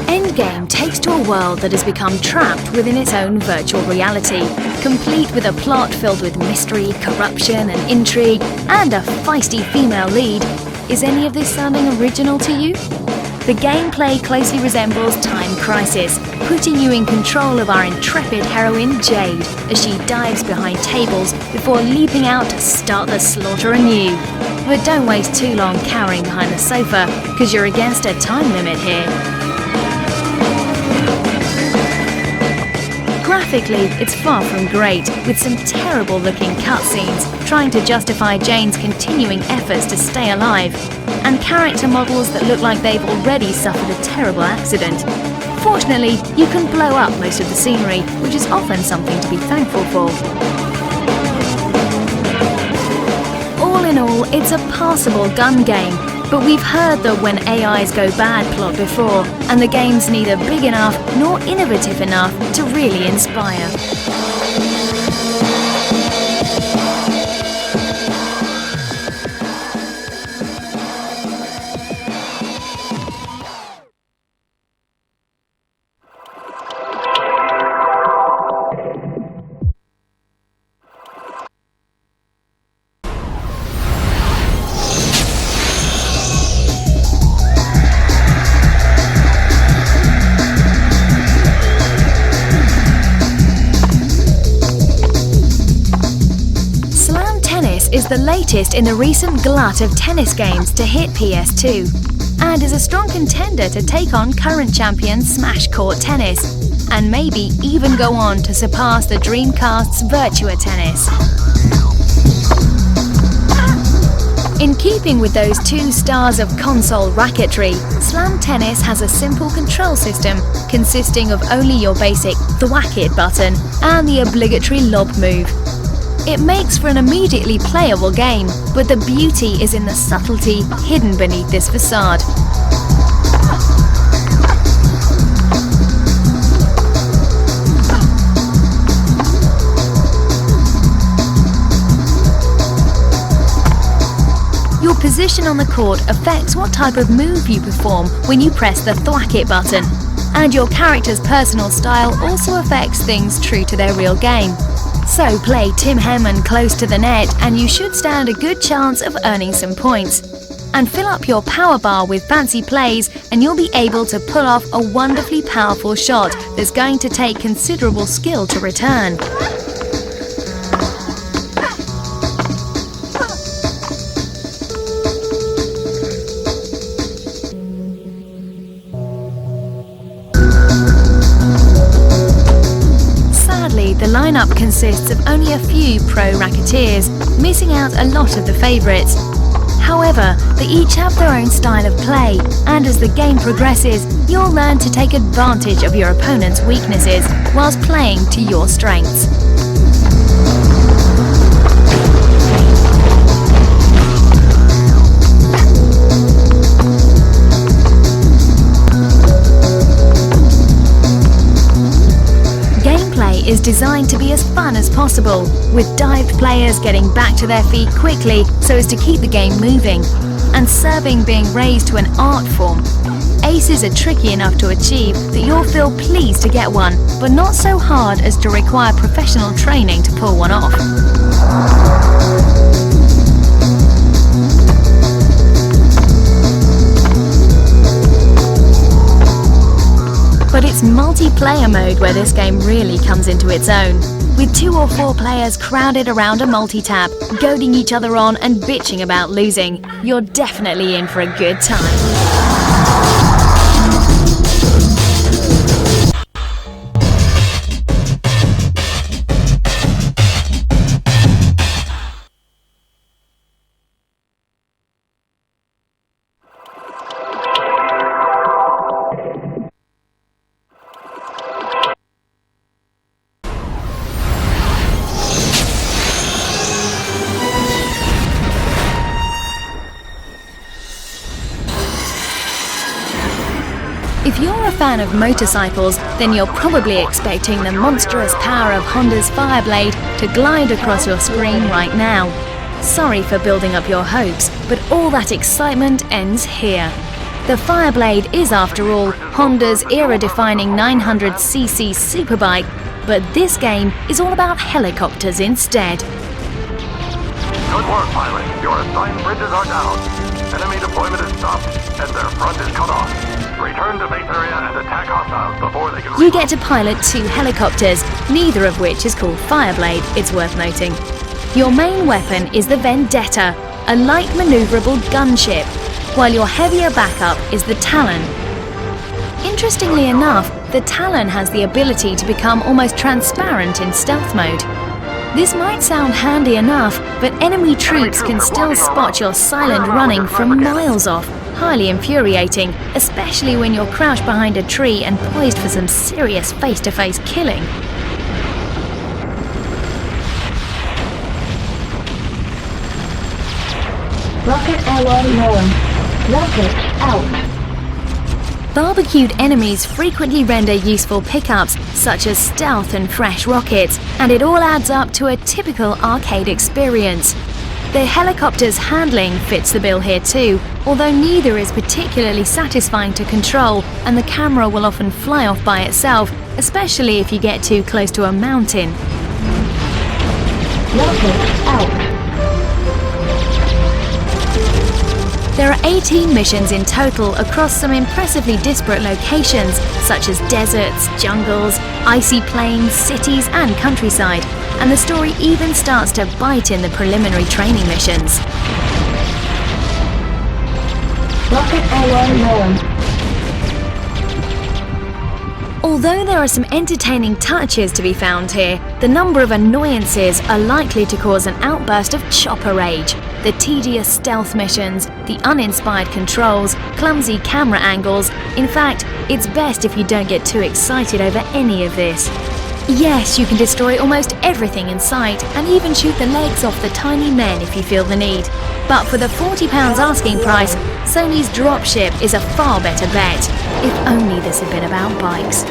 Endgame takes to a world that has become trapped within its own virtual reality, complete with a plot filled with mystery, corruption and intrigue, and a feisty female lead. Is any of this sounding original to you? The gameplay closely resembles Time Crisis, putting you in control of our intrepid heroine Jade as she dives behind tables before leaping out to start the slaughter anew. But don't waste too long cowering behind the sofa, because you're against a time limit here. Graphically, it's far from great, with some terrible looking cutscenes trying to justify Jane's continuing efforts to stay alive, and character models that look like they've already suffered a terrible accident. Fortunately, you can blow up most of the scenery, which is often something to be thankful for. All in all, it's a passable gun game, but we've heard the when AIs go bad plot before, and the game's neither big enough nor innovative enough to really inspire. Is the latest in the recent glut of tennis games to hit PS2, and is a strong contender to take on current champion Smash Court Tennis, and maybe even go on to surpass the Dreamcast's Virtua Tennis. In keeping with those two stars of console racketry, Slam Tennis has a simple control system consisting of only your basic thwack it button and the obligatory lob move. It makes for an immediately playable game, but the beauty is in the subtlety hidden beneath this facade. Your position on the court affects what type of move you perform when you press the thwack it button, and your character's personal style also affects things true to their real game. So play Tim Henman close to the net and you should stand a good chance of earning some points. And fill up your power bar with fancy plays and you'll be able to pull off a wonderfully powerful shot that's going to take considerable skill to return. The lineup consists of only a few pro racketeers, missing out a lot of the favourites. However, they each have their own style of play, and as the game progresses, you'll learn to take advantage of your opponent's weaknesses whilst playing to your strengths. Is designed to be as fun as possible, with dived players getting back to their feet quickly so as to keep the game moving, and serving being raised to an art form. Aces are tricky enough to achieve that you'll feel pleased to get one, but not so hard as to require professional training to pull one off. But but it's multiplayer mode where this game really comes into its own. With 2 or 4 players crowded around a multi-tap, goading each other on and bitching about losing, you're definitely in for a good time. If you're a fan of motorcycles, then you're probably expecting the monstrous power of Honda's Fireblade to glide across your screen right now. Sorry for building up your hopes, but all that excitement ends here. The Fireblade is, after all, Honda's era-defining 900cc superbike, but this game is all about helicopters instead. Good work, pilot. Your assigned bridges are down. Enemy deployment is stopped, and their front is cut off. Return to base area and attack hostiles before they can... You get to pilot 2 helicopters, neither of which is called Fireblade, it's worth noting. Your main weapon is the Vendetta, a light maneuverable gunship, while your heavier backup is the Talon. Interestingly enough, the Talon has the ability to become almost transparent in stealth mode. This might sound handy enough, but enemy troops can still spot your silent running from miles off. Highly infuriating, especially when you're crouched behind a tree and poised for some serious face-to-face killing. Rocket L1 known. Rocket out. Barbecued enemies frequently render useful pickups, such as stealth and fresh rockets, and it all adds up to a typical arcade experience. The helicopter's handling fits the bill here too, although neither is particularly satisfying to control, and the camera will often fly off by itself, especially if you get too close to a mountain. Rocket out. There are 18 missions in total across some impressively disparate locations, such as deserts, jungles, icy plains, cities and countryside, and the story even starts to bite in the preliminary training missions. Rocket L1 known. Although there are some entertaining touches to be found here, the number of annoyances are likely to cause an outburst of chopper rage. The tedious stealth missions, the uninspired controls, clumsy camera angles. In fact, it's best if you don't get too excited over any of this. Yes, you can destroy almost everything in sight and even shoot the legs off the tiny men if you feel the need. But for the £40 asking price, Sony's Dropship is a far better bet. If only this had been about bikes.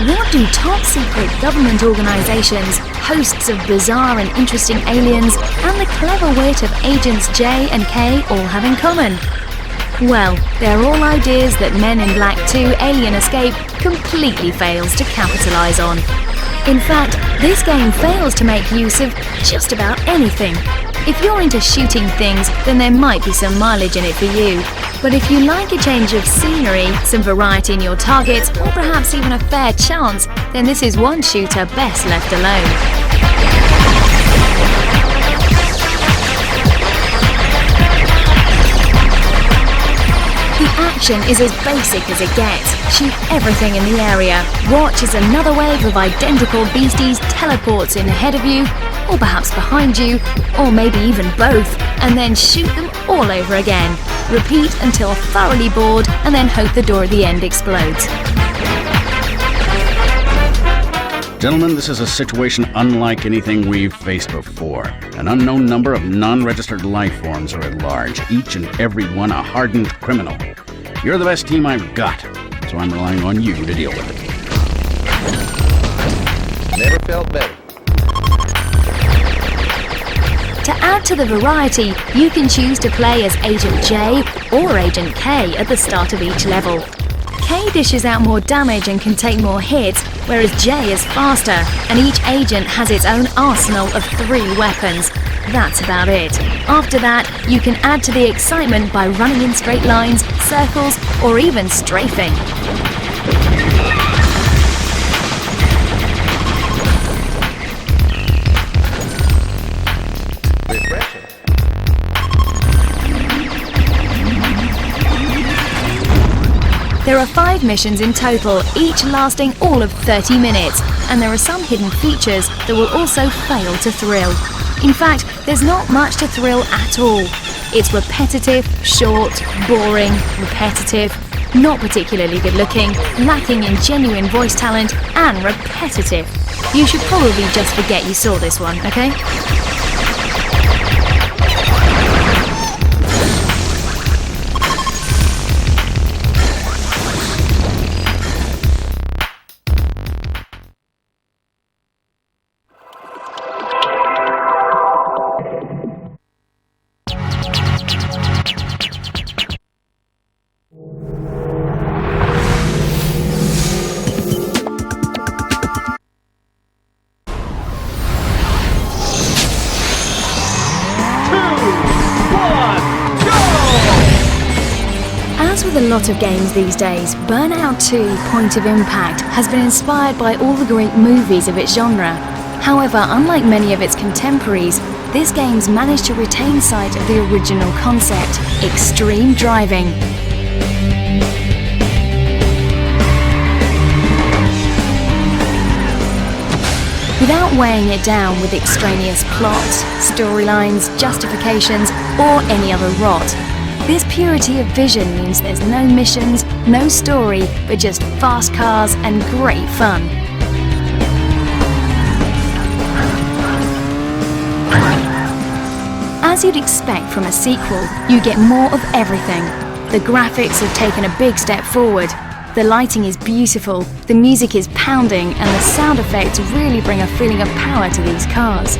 What do top-secret government organisations, hosts of bizarre and interesting aliens, and the clever wit of Agents J and K all have in common? Well, they're all ideas that Men in Black 2 Alien Escape completely fails to capitalise on. In fact, this game fails to make use of just about anything. If you're into shooting things, then there might be some mileage in it for you. But if you like a change of scenery, some variety in your targets, or perhaps even a fair chance, then this is one shooter best left alone. The action is as basic as it gets. Shoot everything in the area. Watch as another wave of identical beasties teleports in ahead of you. or perhaps behind you, or maybe even both, and then shoot them all over again. Repeat until thoroughly bored, and then hope the door at the end explodes. Gentlemen, this is a situation unlike anything we've faced before. An unknown number of non-registered life forms are at large, each and every one a hardened criminal. You're the best team I've got, so I'm relying on you to deal with it. Never felt better. To add to the variety, you can choose to play as Agent J or Agent K at the start of each level. K dishes out more damage and can take more hits, whereas J is faster, and each agent has its own arsenal of 3 weapons. That's about it. After that, you can add to the excitement by running in straight lines, circles, or even strafing. There are 5 missions in total, each lasting all of 30 minutes, and there are some hidden features that will also fail to thrill. In fact, there's not much to thrill at all. It's repetitive, short, boring, repetitive, not particularly good looking, lacking in genuine voice talent, and repetitive. You should probably just forget you saw this one, okay? As with a lot of games these days, Burnout 2: Point of Impact has been inspired by all the great movies of its genre. However, unlike many of its contemporaries, this game's managed to retain sight of the original concept: extreme driving. Without weighing it down with extraneous plots, storylines, justifications, or any other rot. This purity of vision means there's no missions, no story, but just fast cars and great fun. As you'd expect from a sequel, you get more of everything. The graphics have taken a big step forward. The lighting is beautiful, the music is pounding, and the sound effects really bring a feeling of power to these cars.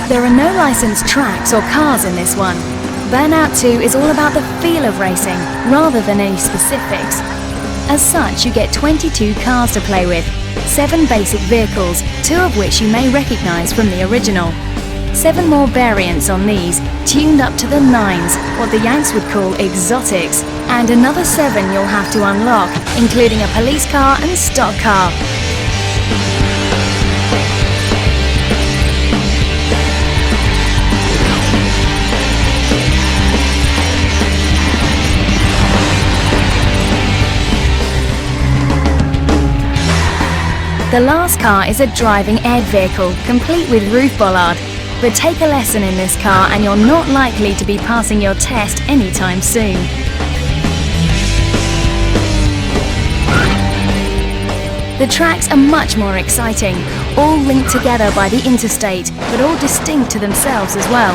There are no licensed tracks or cars in this one. Burnout 2 is all about the feel of racing, rather than any specifics. As such, you get 22 cars to play with, 7 basic vehicles, 2 of which you may recognise from the original. 7 more variants on these, tuned up to the 9s, what the Yanks would call exotics, and another 7 you'll have to unlock, including a police car and stock car. The last car is a driving ed vehicle, complete with roof bollard. But take a lesson in this car and you're not likely to be passing your test anytime soon. The tracks are much more exciting, all linked together by the interstate, but all distinct to themselves as well.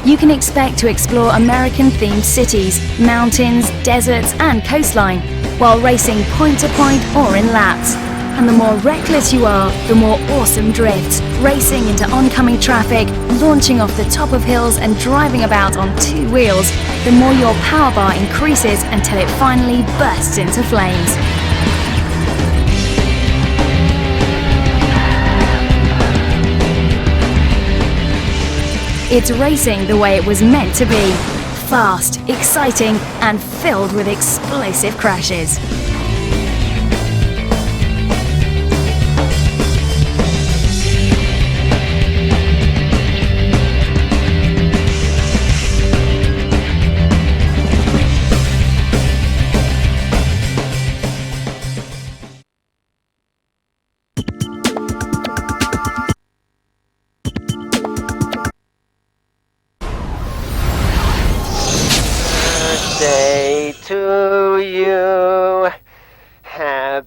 You can expect to explore American-themed cities, mountains, deserts and coastline, while racing point to point or in laps. And the more reckless you are, the more awesome drifts, racing into oncoming traffic, launching off the top of hills and driving about on 2 wheels, the more your power bar increases until it finally bursts into flames. It's racing the way it was meant to be. Fast, exciting, and filled with explosive crashes.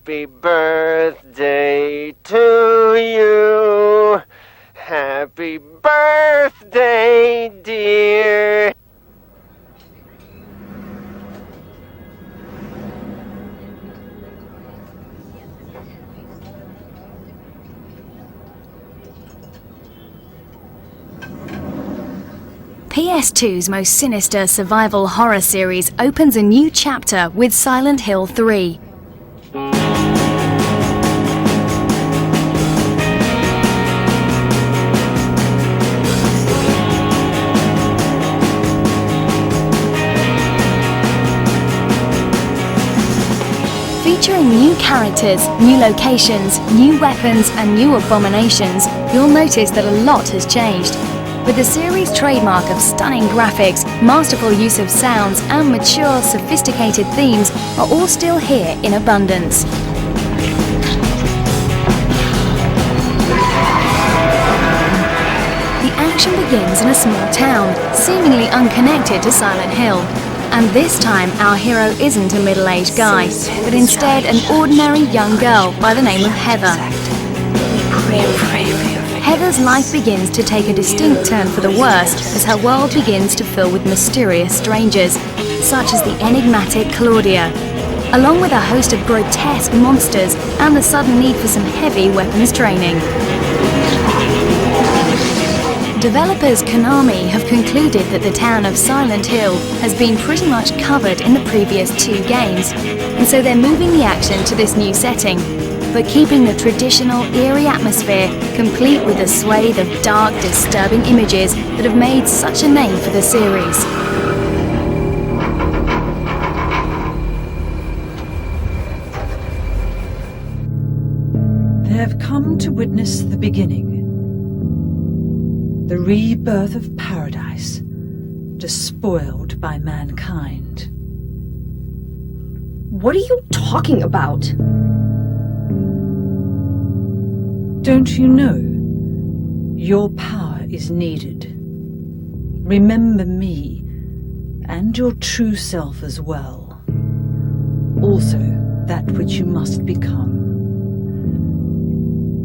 Happy birthday to you. Happy birthday, dear. PS2's most sinister survival horror series opens a new chapter with Silent Hill 3. Featuring new characters, new locations, new weapons and new abominations, you'll notice that a lot has changed. But the series' trademark of stunning graphics, masterful use of sounds and mature, sophisticated themes are all still here in abundance. The action begins in a small town, seemingly unconnected to Silent Hill. And this time our hero isn't a middle-aged guy, but instead an ordinary young girl by the name of Heather. Heather's life begins to take a distinct turn for the worse as her world begins to fill with mysterious strangers, such as the enigmatic Claudia, along with a host of grotesque monsters and the sudden need for some heavy weapons training. Developers Konami have concluded that the town of Silent Hill has been pretty much covered in the previous 2 games, and so they're moving the action to this new setting, but keeping the traditional eerie atmosphere, complete with a swathe of dark, disturbing images that have made such a name for the series. They have come to witness the beginning, the rebirth of paradise, despoiled by mankind. What are you talking about? Don't you know? Your power is needed. Remember me, and your true self as well. Also, that which you must become.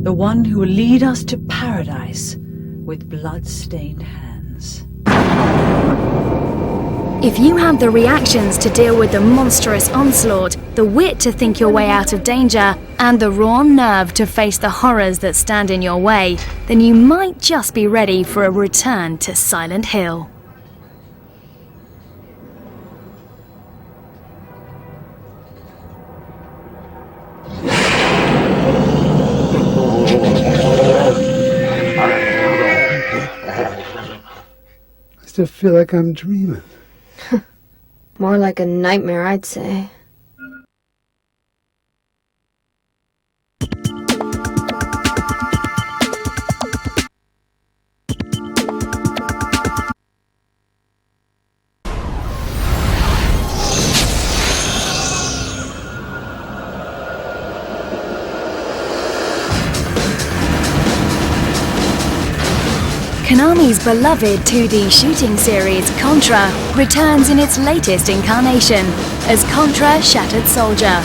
The one who will lead us to paradise with blood-stained hands. If you have the reactions to deal with the monstrous onslaught, the wit to think your way out of danger, and the raw nerve to face the horrors that stand in your way, then you might just be ready for a return to Silent Hill. I still feel like I'm dreaming. More like a nightmare, I'd say. Konami's beloved 2D shooting series, Contra, returns in its latest incarnation as Contra Shattered Soldier.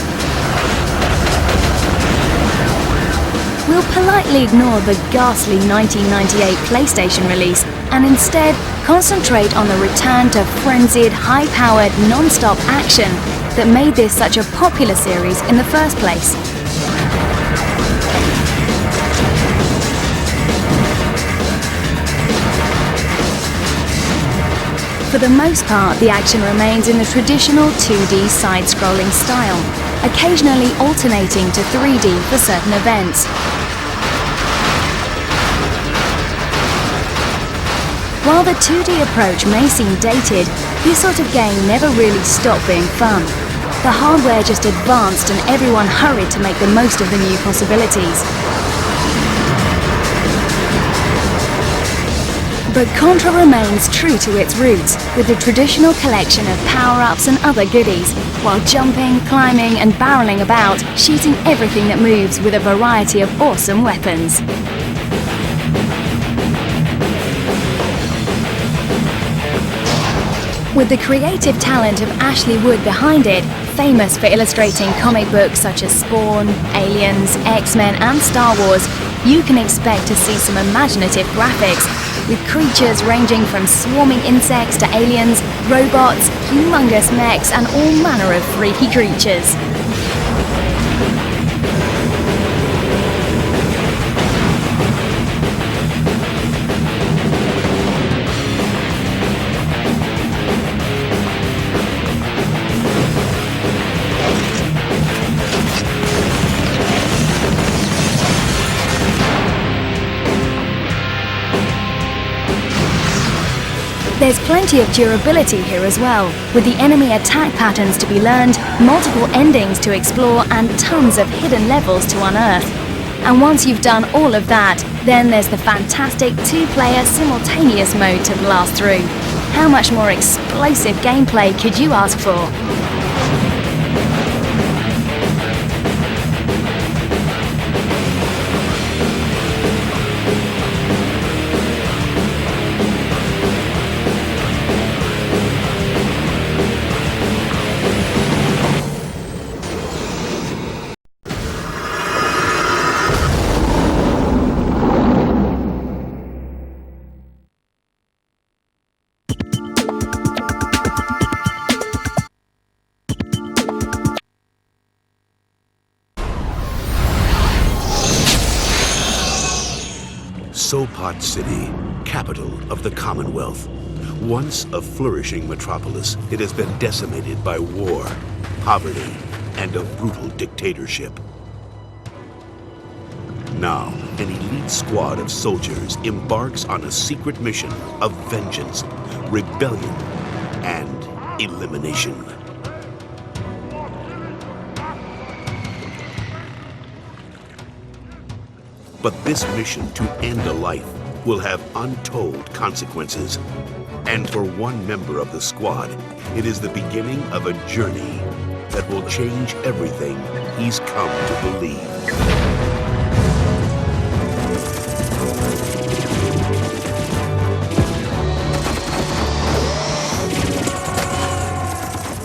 We'll politely ignore the ghastly 1998 PlayStation release and instead concentrate on the return to frenzied, high-powered, non-stop action that made this such a popular series in the first place. For the most part, the action remains in the traditional 2D side-scrolling style, occasionally alternating to 3D for certain events. While the 2D approach may seem dated, this sort of game never really stopped being fun. The hardware just advanced and everyone hurried to make the most of the new possibilities. But Contra remains true to its roots, with the traditional collection of power-ups and other goodies, while jumping, climbing and barreling about, shooting everything that moves with a variety of awesome weapons. With the creative talent of Ashley Wood behind it, famous for illustrating comic books such as Spawn, Aliens, X-Men and Star Wars, you can expect to see some imaginative graphics, with creatures ranging from swarming insects to aliens, robots, humongous mechs and all manner of freaky creatures. There's plenty of durability here as well, with the enemy attack patterns to be learned, multiple endings to explore and tons of hidden levels to unearth. And once you've done all of that, then there's the fantastic 2-player simultaneous mode to blast through. How much more explosive gameplay could you ask for? Sopot City, capital of the Commonwealth. Once a flourishing metropolis, it has been decimated by war, poverty, and a brutal dictatorship. Now, an elite squad of soldiers embarks on a secret mission of vengeance, rebellion, and elimination. But this mission to end a life will have untold consequences. And for one member of the squad, it is the beginning of a journey that will change everything he's come to believe.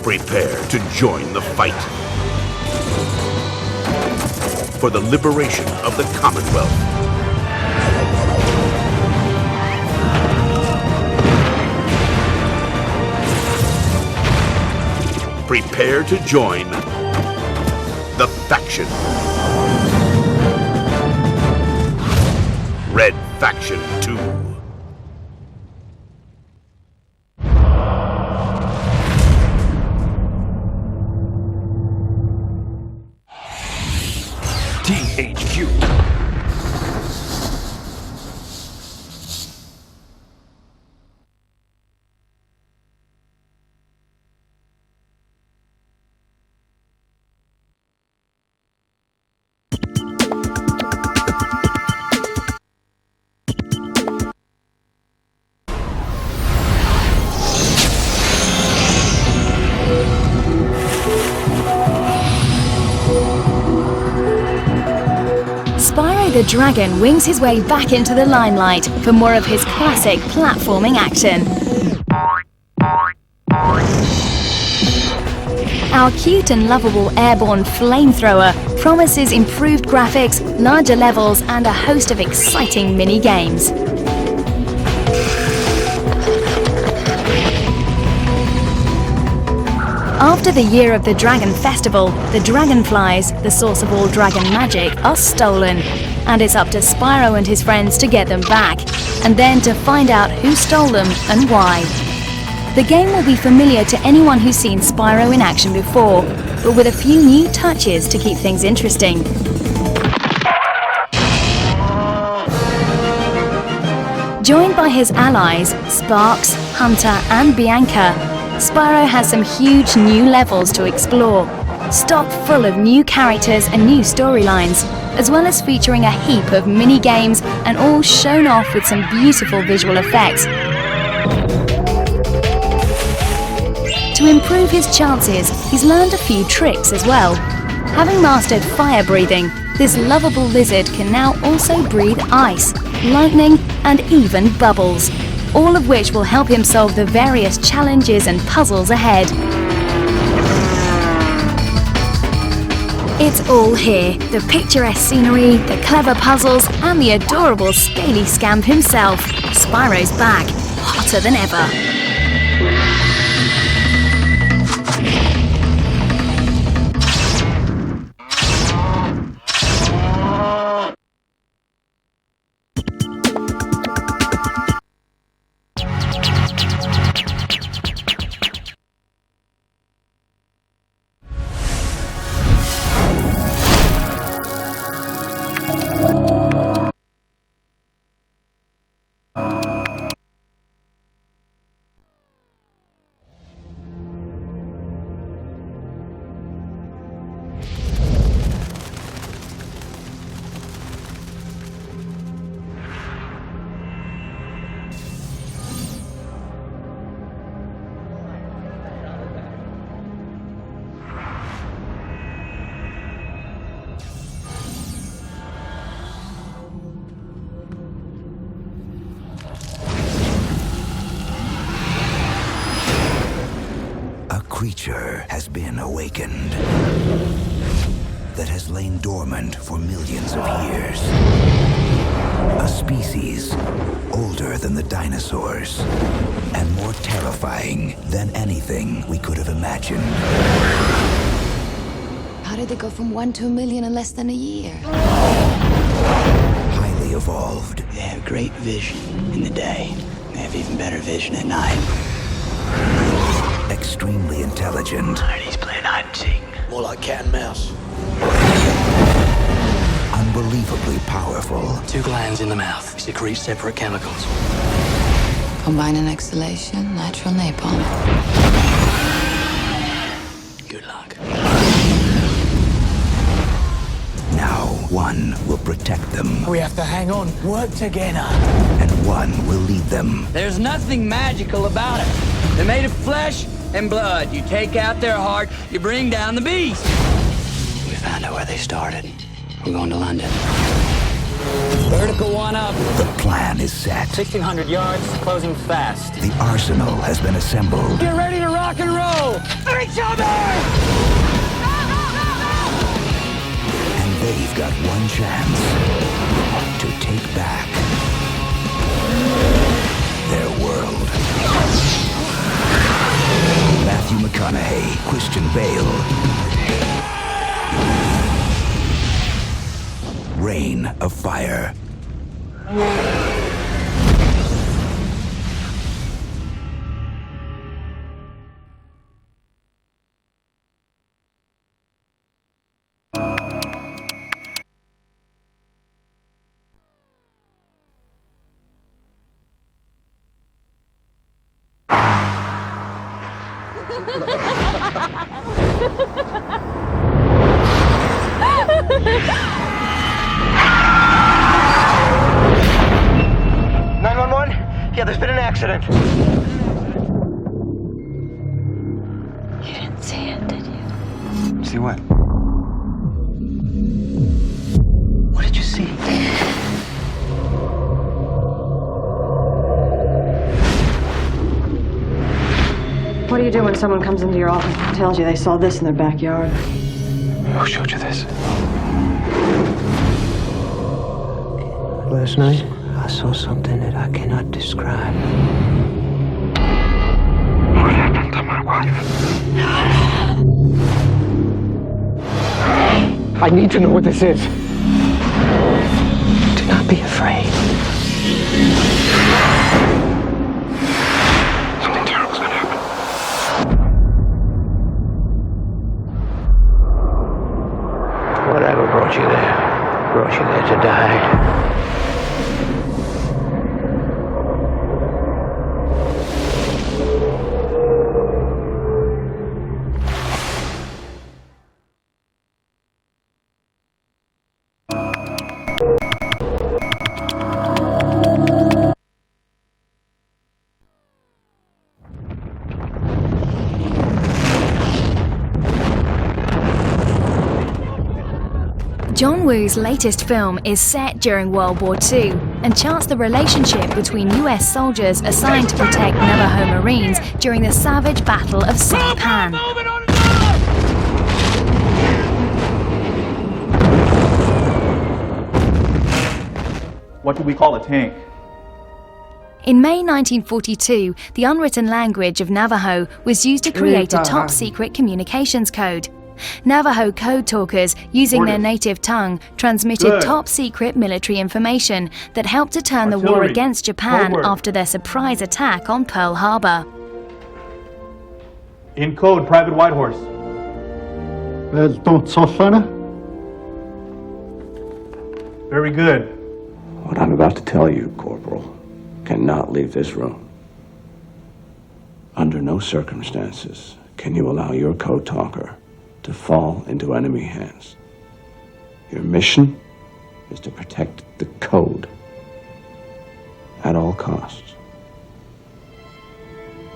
Prepare to join the fight for the liberation of the Commonwealth. Prepare to join the faction. Red Faction 2. THQ. Spyro the Dragon wings his way back into the limelight for more of his classic platforming action. Our cute and lovable airborne flamethrower promises improved graphics, larger levels, and a host of exciting mini-games. After the Year of the Dragon Festival, the dragonflies, the source of all dragon magic, are stolen, and it's up to Spyro and his friends to get them back, and then to find out who stole them and why. The game will be familiar to anyone who's seen Spyro in action before, but with a few new touches to keep things interesting. Joined by his allies, Sparks, Hunter and Bianca, Spyro has some huge new levels to explore, stocked full of new characters and new storylines, as well as featuring a heap of mini-games and all shown off with some beautiful visual effects. To improve his chances, he's learned a few tricks as well. Having mastered fire breathing, this lovable lizard can now also breathe ice, lightning and even bubbles. all of which will help him solve the various challenges and puzzles ahead. It's all here, the picturesque scenery, the clever puzzles, and the adorable scaly scamp himself. Spyro's back, hotter than ever. Creature has been awakened that has lain dormant for millions of years. A species older than the dinosaurs and more terrifying than anything we could have imagined. How did they go from 1 to a million in less than a year? Highly evolved. They have great vision in the day. They have even better vision at night. Extremely intelligent. He's playing hide and seek. More like cat and mouse. Unbelievably powerful. 2 glands in the mouth secrete separate chemicals. Combine an exhalation, natural napalm. Good luck. Now, one will protect them. We have to hang on, work together. And one will lead them. There's nothing magical about it. They're made of flesh and blood. You take out their heart, you bring down the beast. We found out where they started. We're going to London. Vertical one up. The plan is set. 1,600 yards, closing fast. The arsenal has been assembled. Get ready to rock and roll for each other! And they've got one chance to take back their world. Matthew McConaughey, Christian Bale. Reign of Fire. Yeah, there's been an accident. You didn't see it, did you? See what? What did you see? What do you do when someone comes into your office and tells you they saw this in their backyard? Who showed you this? Last night, I saw something that I cannot describe. What happened to my wife? I need to know what this is. Do not be afraid. Something terrible's gonna happen. Whatever brought you there to die. John Woo's latest film is set during World War II. and charts the relationship between US soldiers assigned to protect Navajo Marines during the savage Battle of Saipan. What do we call a tank? In May 1942, the unwritten language of Navajo was used to create a top-secret communications code. Navajo code talkers, using their native tongue, transmitted top-secret military information that helped to turn the war against Japan after their surprise attack on Pearl Harbor. In code, Private Whitehorse. Very good. What I'm about to tell you, Corporal, cannot leave this room. Under no circumstances can you allow your code talker to fall into enemy hands. Your mission is to protect the code at all costs.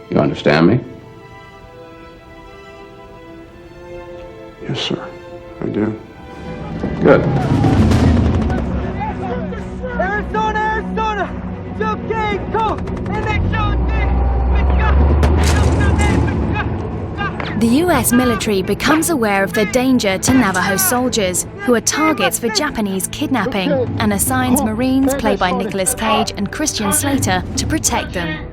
You understand me? Yes, sir. I do. Good. Arizona, Arizona! It's okay, go! The US military becomes aware of the danger to Navajo soldiers, who are targets for Japanese kidnapping, and assigns Marines played by Nicolas Cage and Christian Slater to protect them.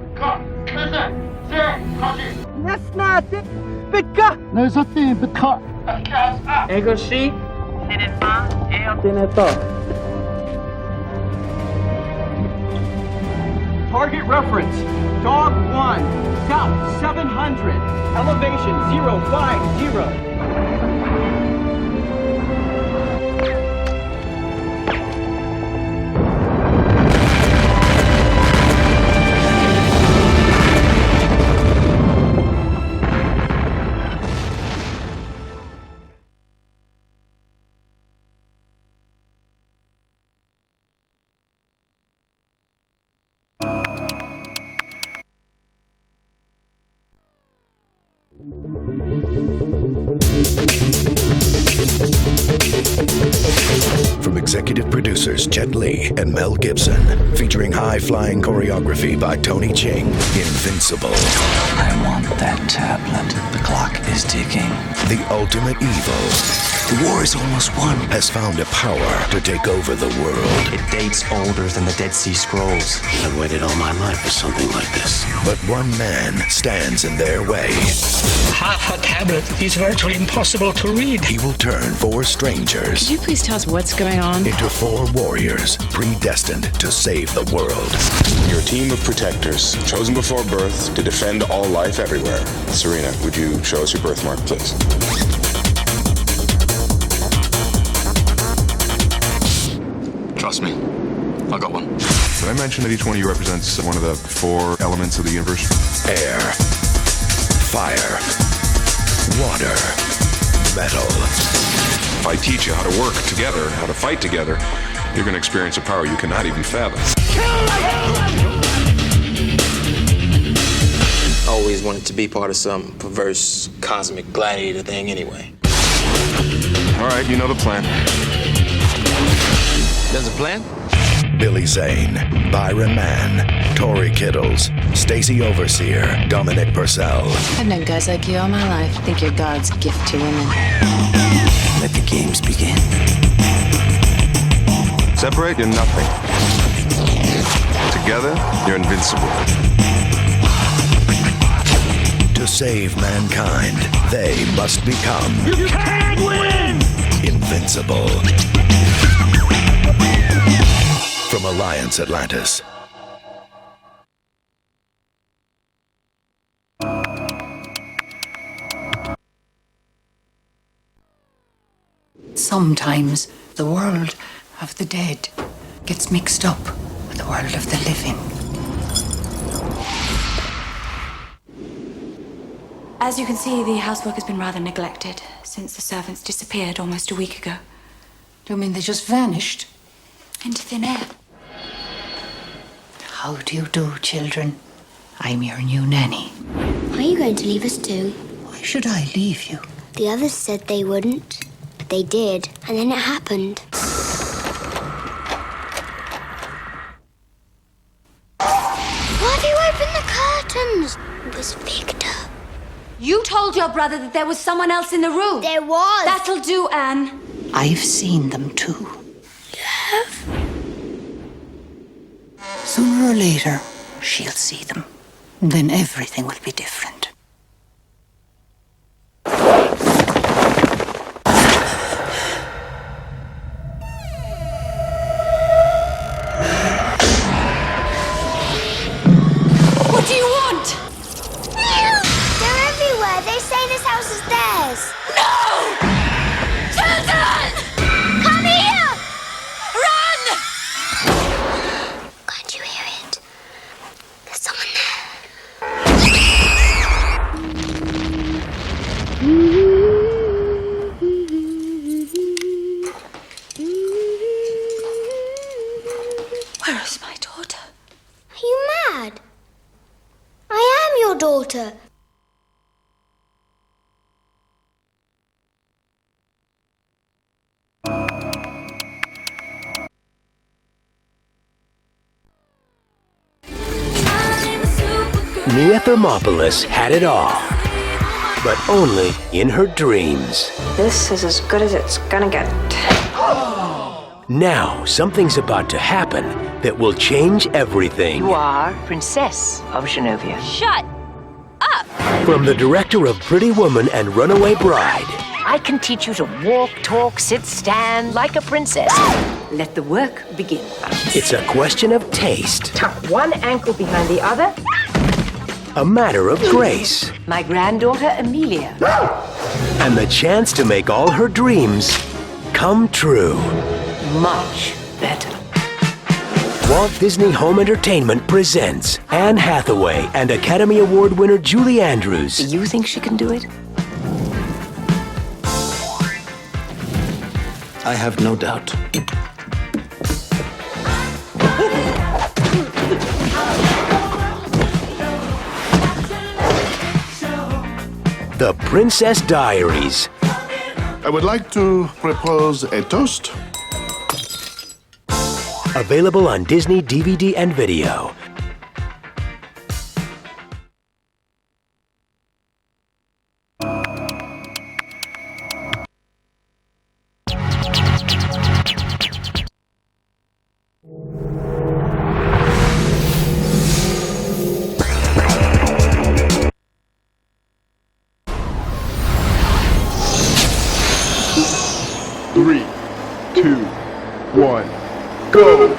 Target reference, Dog 1, south 700, elevation 050. From executive producers Jet Li and Mel Gibson, featuring high-flying choreography by Tony Ching, Invincible. I want that tablet. The clock is ticking. The ultimate evil. The war is almost won. Has found a power to take over the world. It dates older than the Dead Sea Scrolls. I've waited all my life for something like this. But one man stands in their way. Half a tablet is virtually impossible to read. He will turn 4 strangers. Could you please tell us what's going on? Into 4 warriors, predestined to save the world. You're a team of protectors, chosen before birth to defend all life everywhere. Serena, would you show us your birthmark, please? Trust me, I got one. Did I mention that each one of you represents one of the 4 elements of the universe? Air, fire, water, metal. If I teach you how to work together, how to fight together, you're going to experience a power you cannot even fathom. Always wanted to be part of some perverse cosmic gladiator thing anyway. All right, you know the plan. There's a plan? Billy Zane, Byron Mann, Tori Kittles, Stacey Overseer, Dominic Purcell. I've known guys like you all my life. I think you're God's gift to women. Let the games begin. Separate, you're nothing. Together, you're invincible. To save mankind, they must become... You can't win! Invincible. From Alliance Atlantis. Sometimes the world of the dead gets mixed up with the world of the living. As you can see, the housework has been rather neglected since the servants disappeared almost a week ago. Do you mean they just vanished? Into thin air. How do you do, children? I'm your new nanny. Are you going to leave us too? Why should I leave you? The others said they wouldn't, but they did, and then it happened. curtains was Victor. You told your brother that there was someone else in the room. There was. That'll do, Anne. I've seen them too. Sooner or later, she'll see them. Then everything will be different. What do you want? They're everywhere. They say this house is theirs. No! Children! Come here! Run! Can't you hear it? There's someone there. Where is my daughter? Are you mad? I am your daughter. Mia Thermopolis had it all, but only in her dreams. This is as good as it's gonna get. Now, something's about to happen that will change everything. You are Princess of Genovia. Shut up! From the director of Pretty Woman and Runaway Bride. I can teach you to walk, talk, sit, stand like a princess. Let the work begin. It's a question of taste. Tuck one ankle behind the other. A matter of grace. My granddaughter, Amelia. And the chance to make all her dreams come true. Much better. Walt Disney Home Entertainment presents Anne Hathaway and Academy Award winner Julie Andrews. Do you think she can do it? I have no doubt. The Princess Diaries. I would like to propose a toast. Available on Disney DVD and video. Three, two, one, go!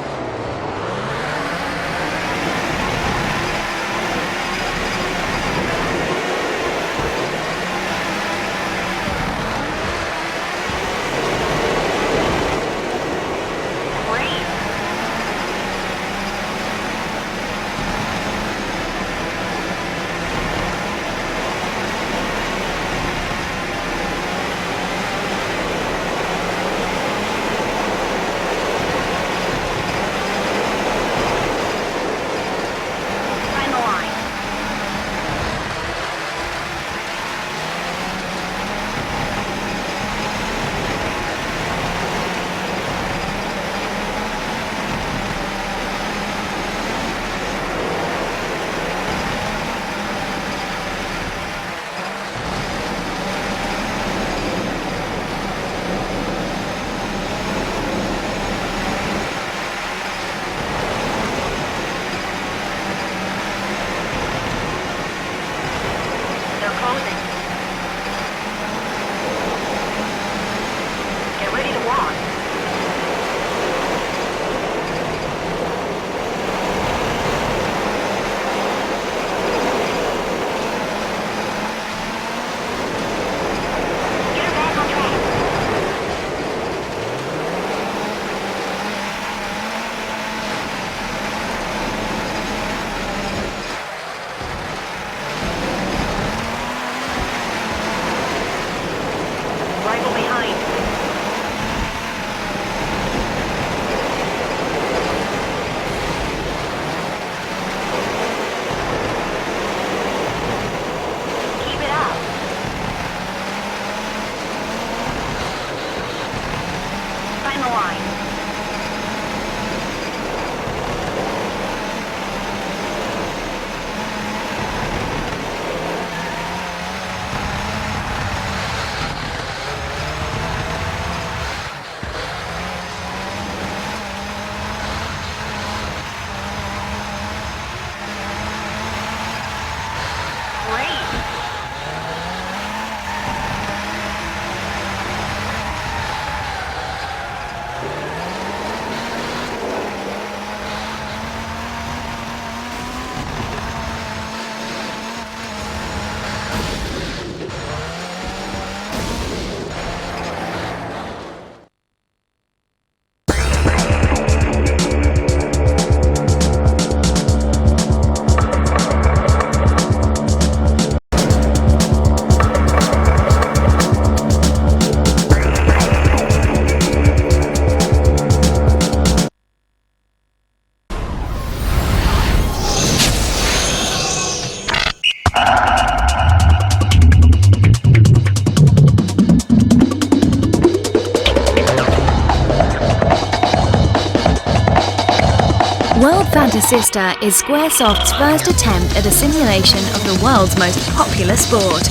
World Fantasista is Squaresoft's first attempt at a simulation of the world's most popular sport.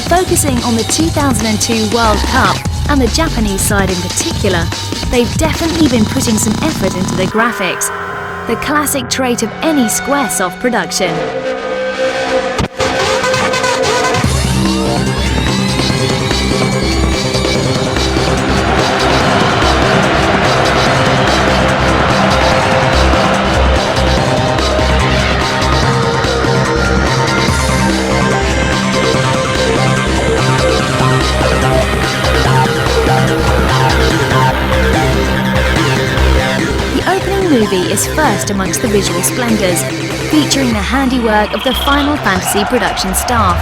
Focusing on the 2002 World Cup and the Japanese side in particular, they've definitely been putting some effort into the graphics, the classic trait of any Squaresoft production. Movie is first amongst the visual splendors, featuring the handiwork of the Final Fantasy production staff.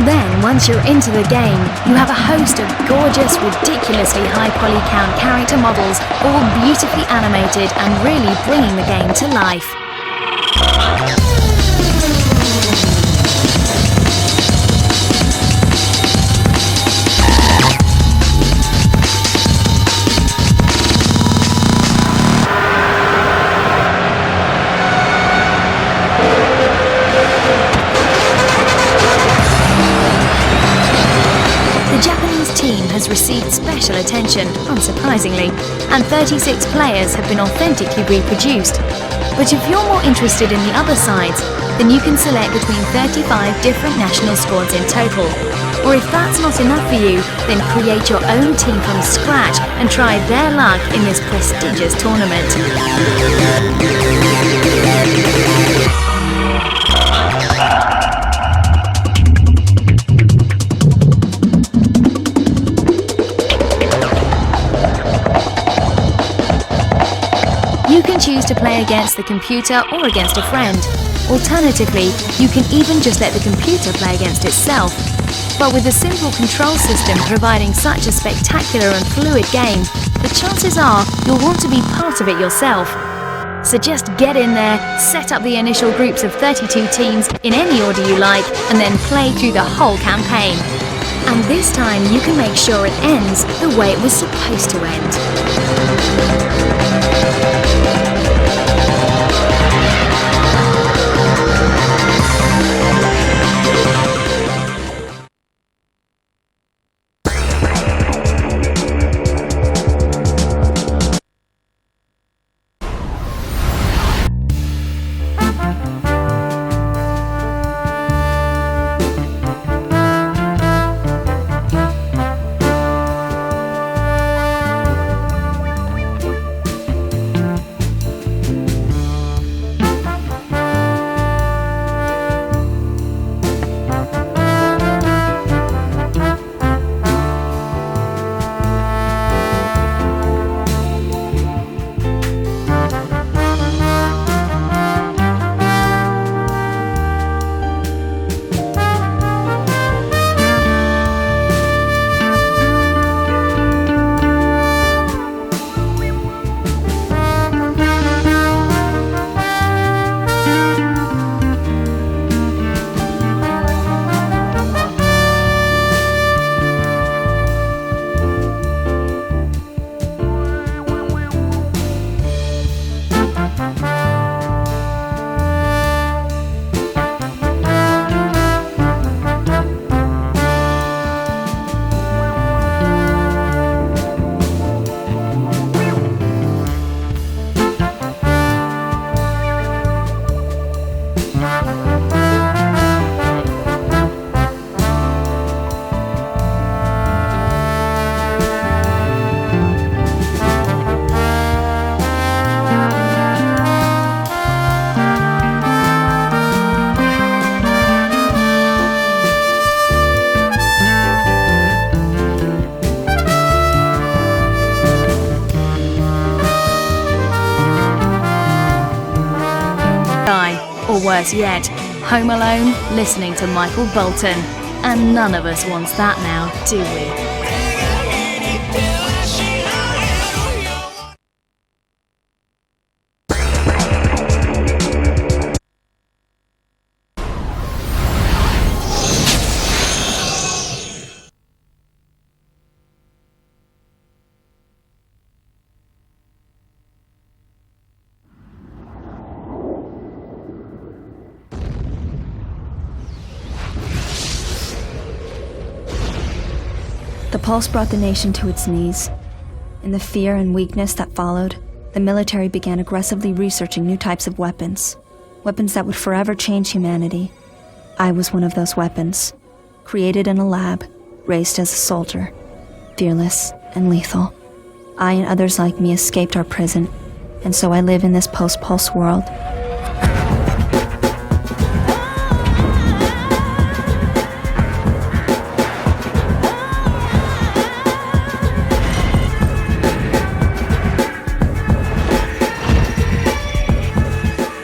Then, once you're into the game, you have a host of gorgeous, ridiculously high polycount character models, all beautifully animated and really bringing the game to life. The Japanese team has received special attention, unsurprisingly, and 36 players have been authentically reproduced. But if you're more interested in the other sides, then you can select between 35 different national squads in total. Or if that's not enough for you, then create your own team from scratch and try their luck in this prestigious tournament. You can choose to play against the computer or against a friend. Alternatively, you can even just let the computer play against itself. But with a simple control system providing such a spectacular and fluid game, the chances are you'll want to be part of it yourself. So just get in there, set up the initial groups of 32 teams in any order you like, and then play through the whole campaign. And this time you can make sure it ends the way it was supposed to end. Or worse yet, home alone, listening to Michael Bolton. And none of us wants that now, do we? The pulse brought the nation to its knees. In the fear and weakness that followed, the military began aggressively researching new types of weapons. Weapons that would forever change humanity. I was one of those weapons. Created in a lab, raised as a soldier. Fearless and lethal. I and others like me escaped our prison, and so I live in this post-pulse world.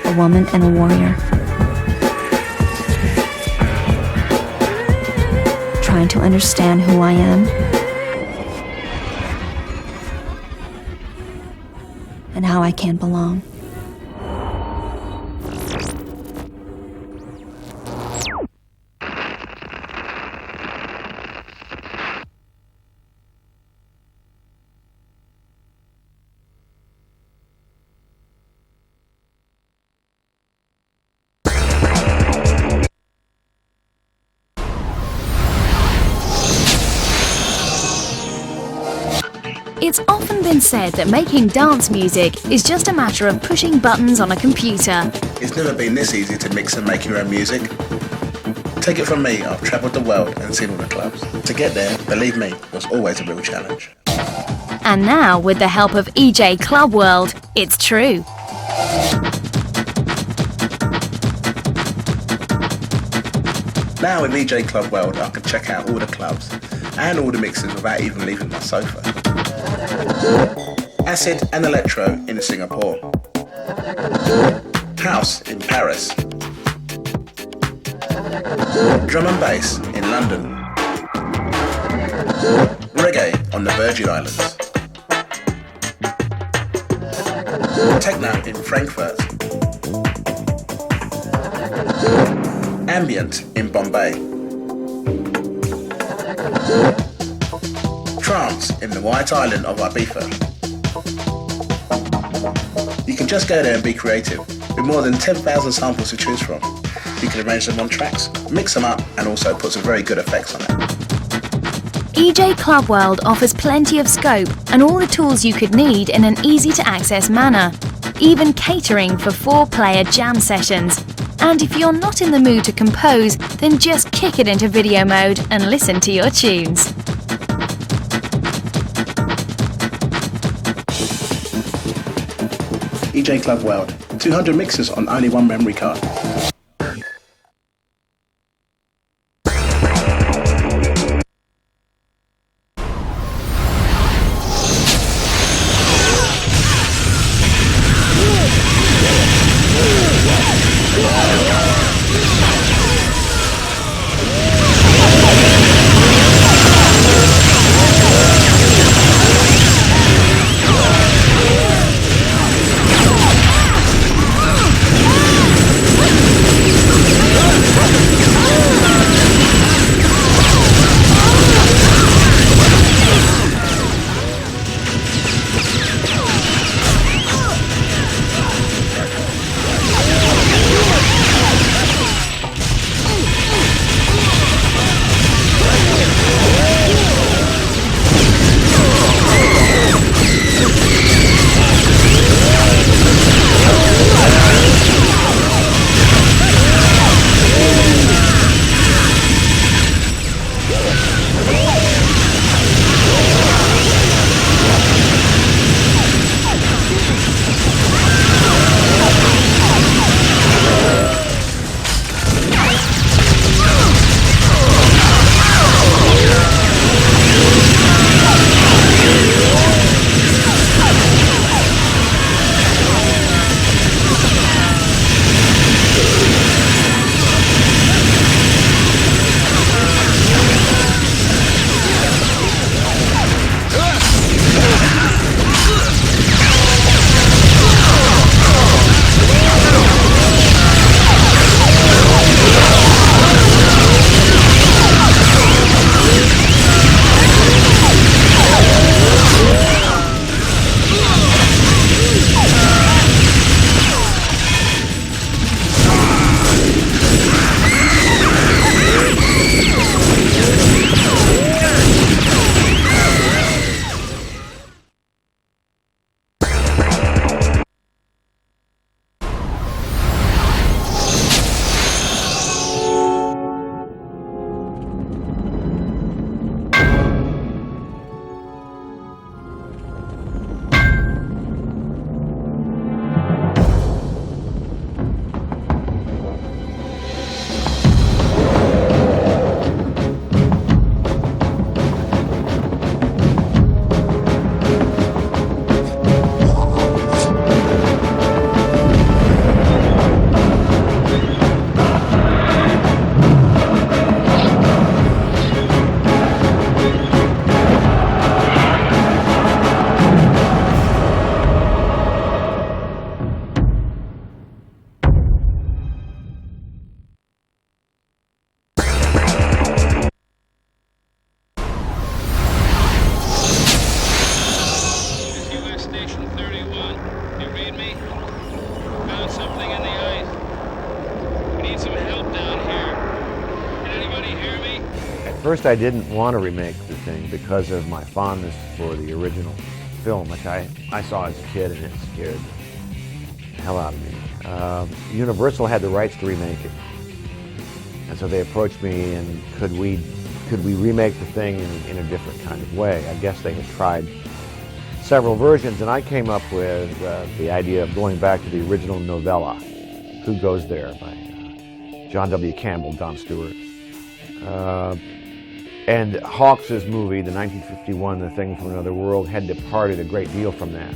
A woman and a warrior. Trying to understand who I am and how I can belong. It's often been said that making dance music is just a matter of pushing buttons on a computer. It's never been this easy to mix and make your own music. Take it from me, I've travelled the world and seen all the clubs. To get there, believe me, was always a real challenge. And now, with the help of EJ Club World, it's true. Now with EJ Club World, I can check out all the clubs and all the mixes without even leaving my sofa. Acid and electro in Singapore. House in Paris. Drum and bass in London. Reggae on the Virgin Islands. Techno in Frankfurt. Ambient in Bombay. Trance in the White Island of Ibiza. You can just go there and be creative. With more than 10,000 samples to choose from, you can arrange them on tracks, mix them up, and also put some very good effects on it. EJ Club World offers plenty of scope and all the tools you could need in an easy-to-access manner. Even catering for 4-player jam sessions. And if you're not in the mood to compose, then just kick it into video mode and listen to your tunes. EJ Club World, 200 mixes on only one memory card. you want. You read me? Found something in the ice. We need some help down here. Can anybody hear me? At first I didn't want to remake the thing because of my fondness for the original film, which I saw as a kid, and it scared the hell out of me. Universal had the rights to remake it. And so they approached me, and could we remake the thing in a different kind of way? I guess they had tried several versions, and I came up with the idea of going back to the original novella, Who Goes There, by John W. Campbell, Don Stewart. And Hawks's movie, the 1951 The Thing from Another World, had departed a great deal from that.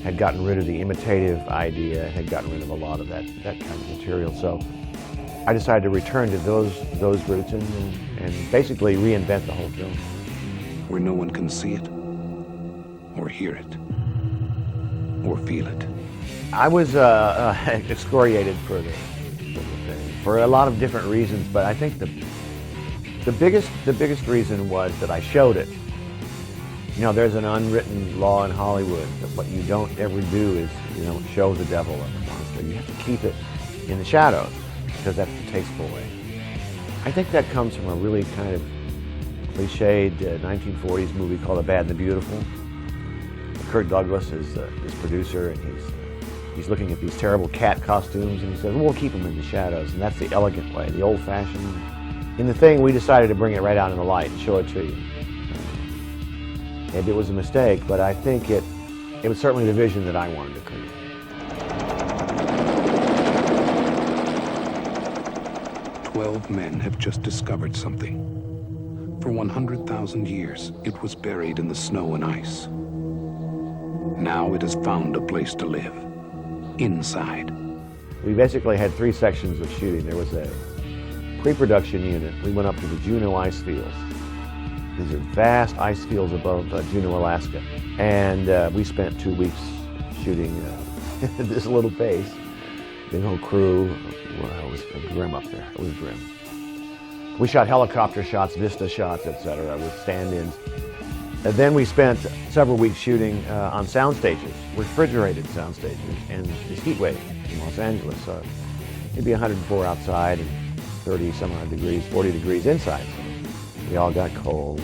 Had gotten rid of the imitative idea, had gotten rid of a lot of that kind of material. So I decided to return to those roots and basically reinvent the whole film. Where no one can see it, or hear it, or feel it. I was excoriated for the thing, for a lot of different reasons, but I think the biggest reason was that I showed it. You know, there's an unwritten law in Hollywood that what you don't ever do is you don't show the devil or the monster. You have to keep it in the shadows, because that's the tasteful way. I think that comes from a really kind of cliched 1940s movie called The Bad and the Beautiful. Kirk Douglas is producer, and he's looking at these terrible cat costumes, and he says, well, we'll keep them in the shadows, and that's the elegant way, the old-fashioned. In the thing, we decided to bring it right out in the light and show it to you. And it was a mistake, but I think it was certainly the vision that I wanted to create. "12 men have just discovered something. For 100,000 years, it was buried in the snow and ice. Now it has found a place to live. Inside." We basically had 3 sections of shooting. There was a pre-production unit. We went up to the Juneau ice fields. These are vast ice fields above Juneau, Alaska. And we spent 2 weeks shooting this little base. The whole crew, well, it was grim up there. It was grim. We shot helicopter shots, vista shots, etc., with stand-ins. And then we spent several weeks shooting on sound stages, refrigerated sound stages, and this heat wave in Los Angeles. So it'd be 104 outside and 30 some odd degrees, 40 degrees inside. So we all got cold.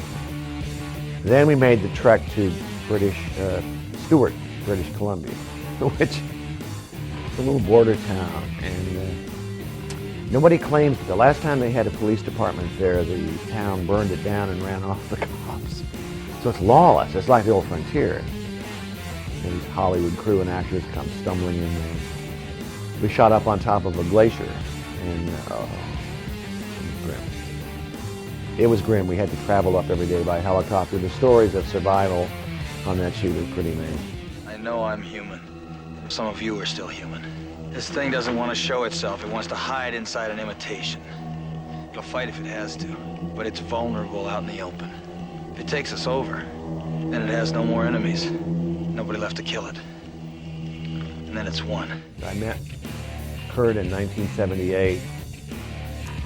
Then we made the trek to Stewart, British Columbia, which is a little border town. And nobody claims that the last time they had a police department there, the town burned it down and ran off the cops. So it's lawless. It's like the old frontier. And these Hollywood crew and actors come stumbling in there. We shot up on top of a glacier, and it was grim. It was grim. We had to travel up every day by helicopter. The stories of survival on that shoot are pretty amazing. I know I'm human. Some of you are still human. This thing doesn't want to show itself. It wants to hide inside an imitation. It'll fight if it has to, but it's vulnerable out in the open. If it takes us over, then it has no more enemies. Nobody left to kill it. And then it's won. I met Kurt in 1978.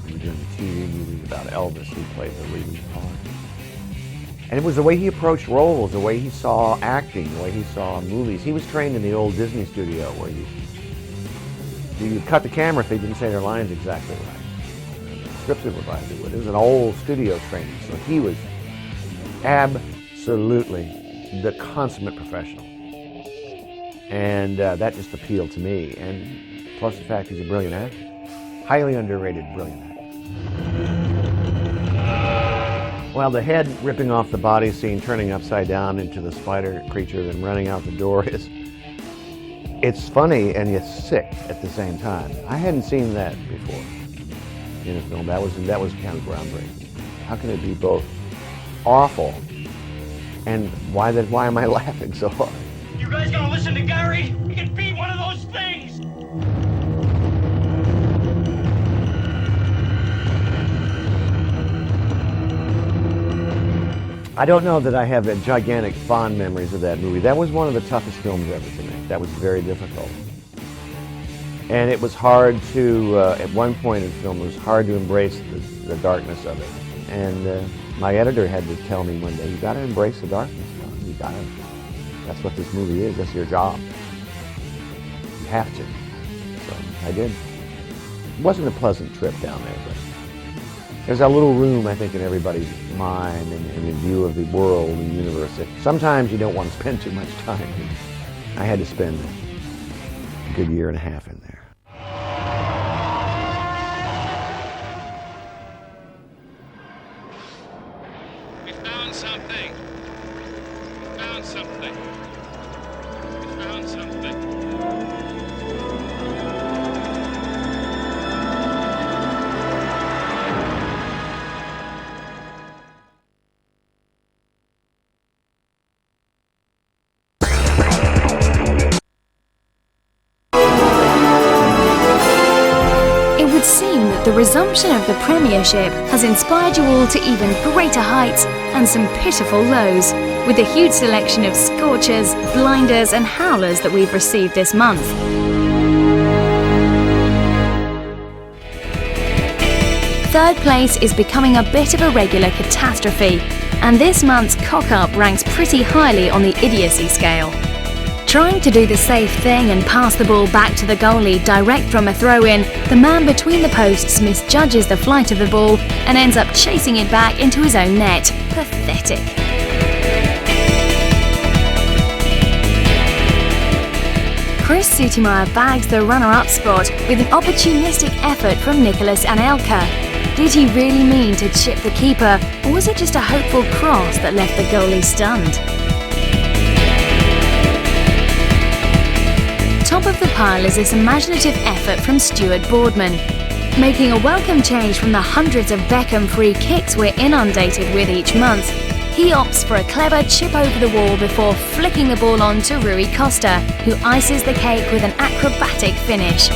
We were doing a TV movie about Elvis. He played the leading part. And it was the way he approached roles, the way he saw acting, the way he saw movies. He was trained in the old Disney studio where you cut the camera if they didn't say their lines exactly right. The script supervisor would. It was an old studio training, so he was absolutely the consummate professional. And that just appealed to me. And plus the fact he's a brilliant actor. Highly underrated, brilliant actor. Well, the head ripping off the body scene, turning upside down into the spider creature, then running out the door it's funny and yet sick at the same time. I hadn't seen that before in a film. That was kind of groundbreaking. How can it be both awful and why am I laughing so hard? You guys gonna listen to Gary? He can be one of those things! I don't know that I have gigantic fond memories of that movie. That was one of the toughest films ever to make. That was very difficult. And it was hard to, at one point in the film, it was hard to embrace the darkness of it. And my editor had to tell me one day, you gotta embrace the darkness, you gotta That's what this movie is. That's your job. You have to. So I did. It wasn't a pleasant trip down there, but there's a little room, I think, in everybody's mind and in view of the world and universe. Sometimes you don't want to spend too much time. I had to spend a good year and a half in there. We found something. We found something. We found something. It would seem that the resumption of the Premiership has inspired you all to even greater heights and some pitiful lows, with the huge selection of scorchers, blinders and howlers that we've received this month. Third place is becoming a bit of a regular catastrophe, and this month's cock-up ranks pretty highly on the idiocy scale. Trying to do the safe thing and pass the ball back to the goalie direct from a throw-in, the man between the posts misjudges the flight of the ball and ends up chasing it back into his own net. Pathetic. Chris Sutimire bags the runner-up spot with an opportunistic effort from Nicholas Anelka. Did he really mean to chip the keeper, or was it just a hopeful cross that left the goalie stunned? Top of the pile is this imaginative effort from Stuart Boardman. Making a welcome change from the hundreds of Beckham free kicks we're inundated with each month, he opts for a clever chip over the wall before flicking the ball on to Rui Costa, who ices the cake with an acrobatic finish.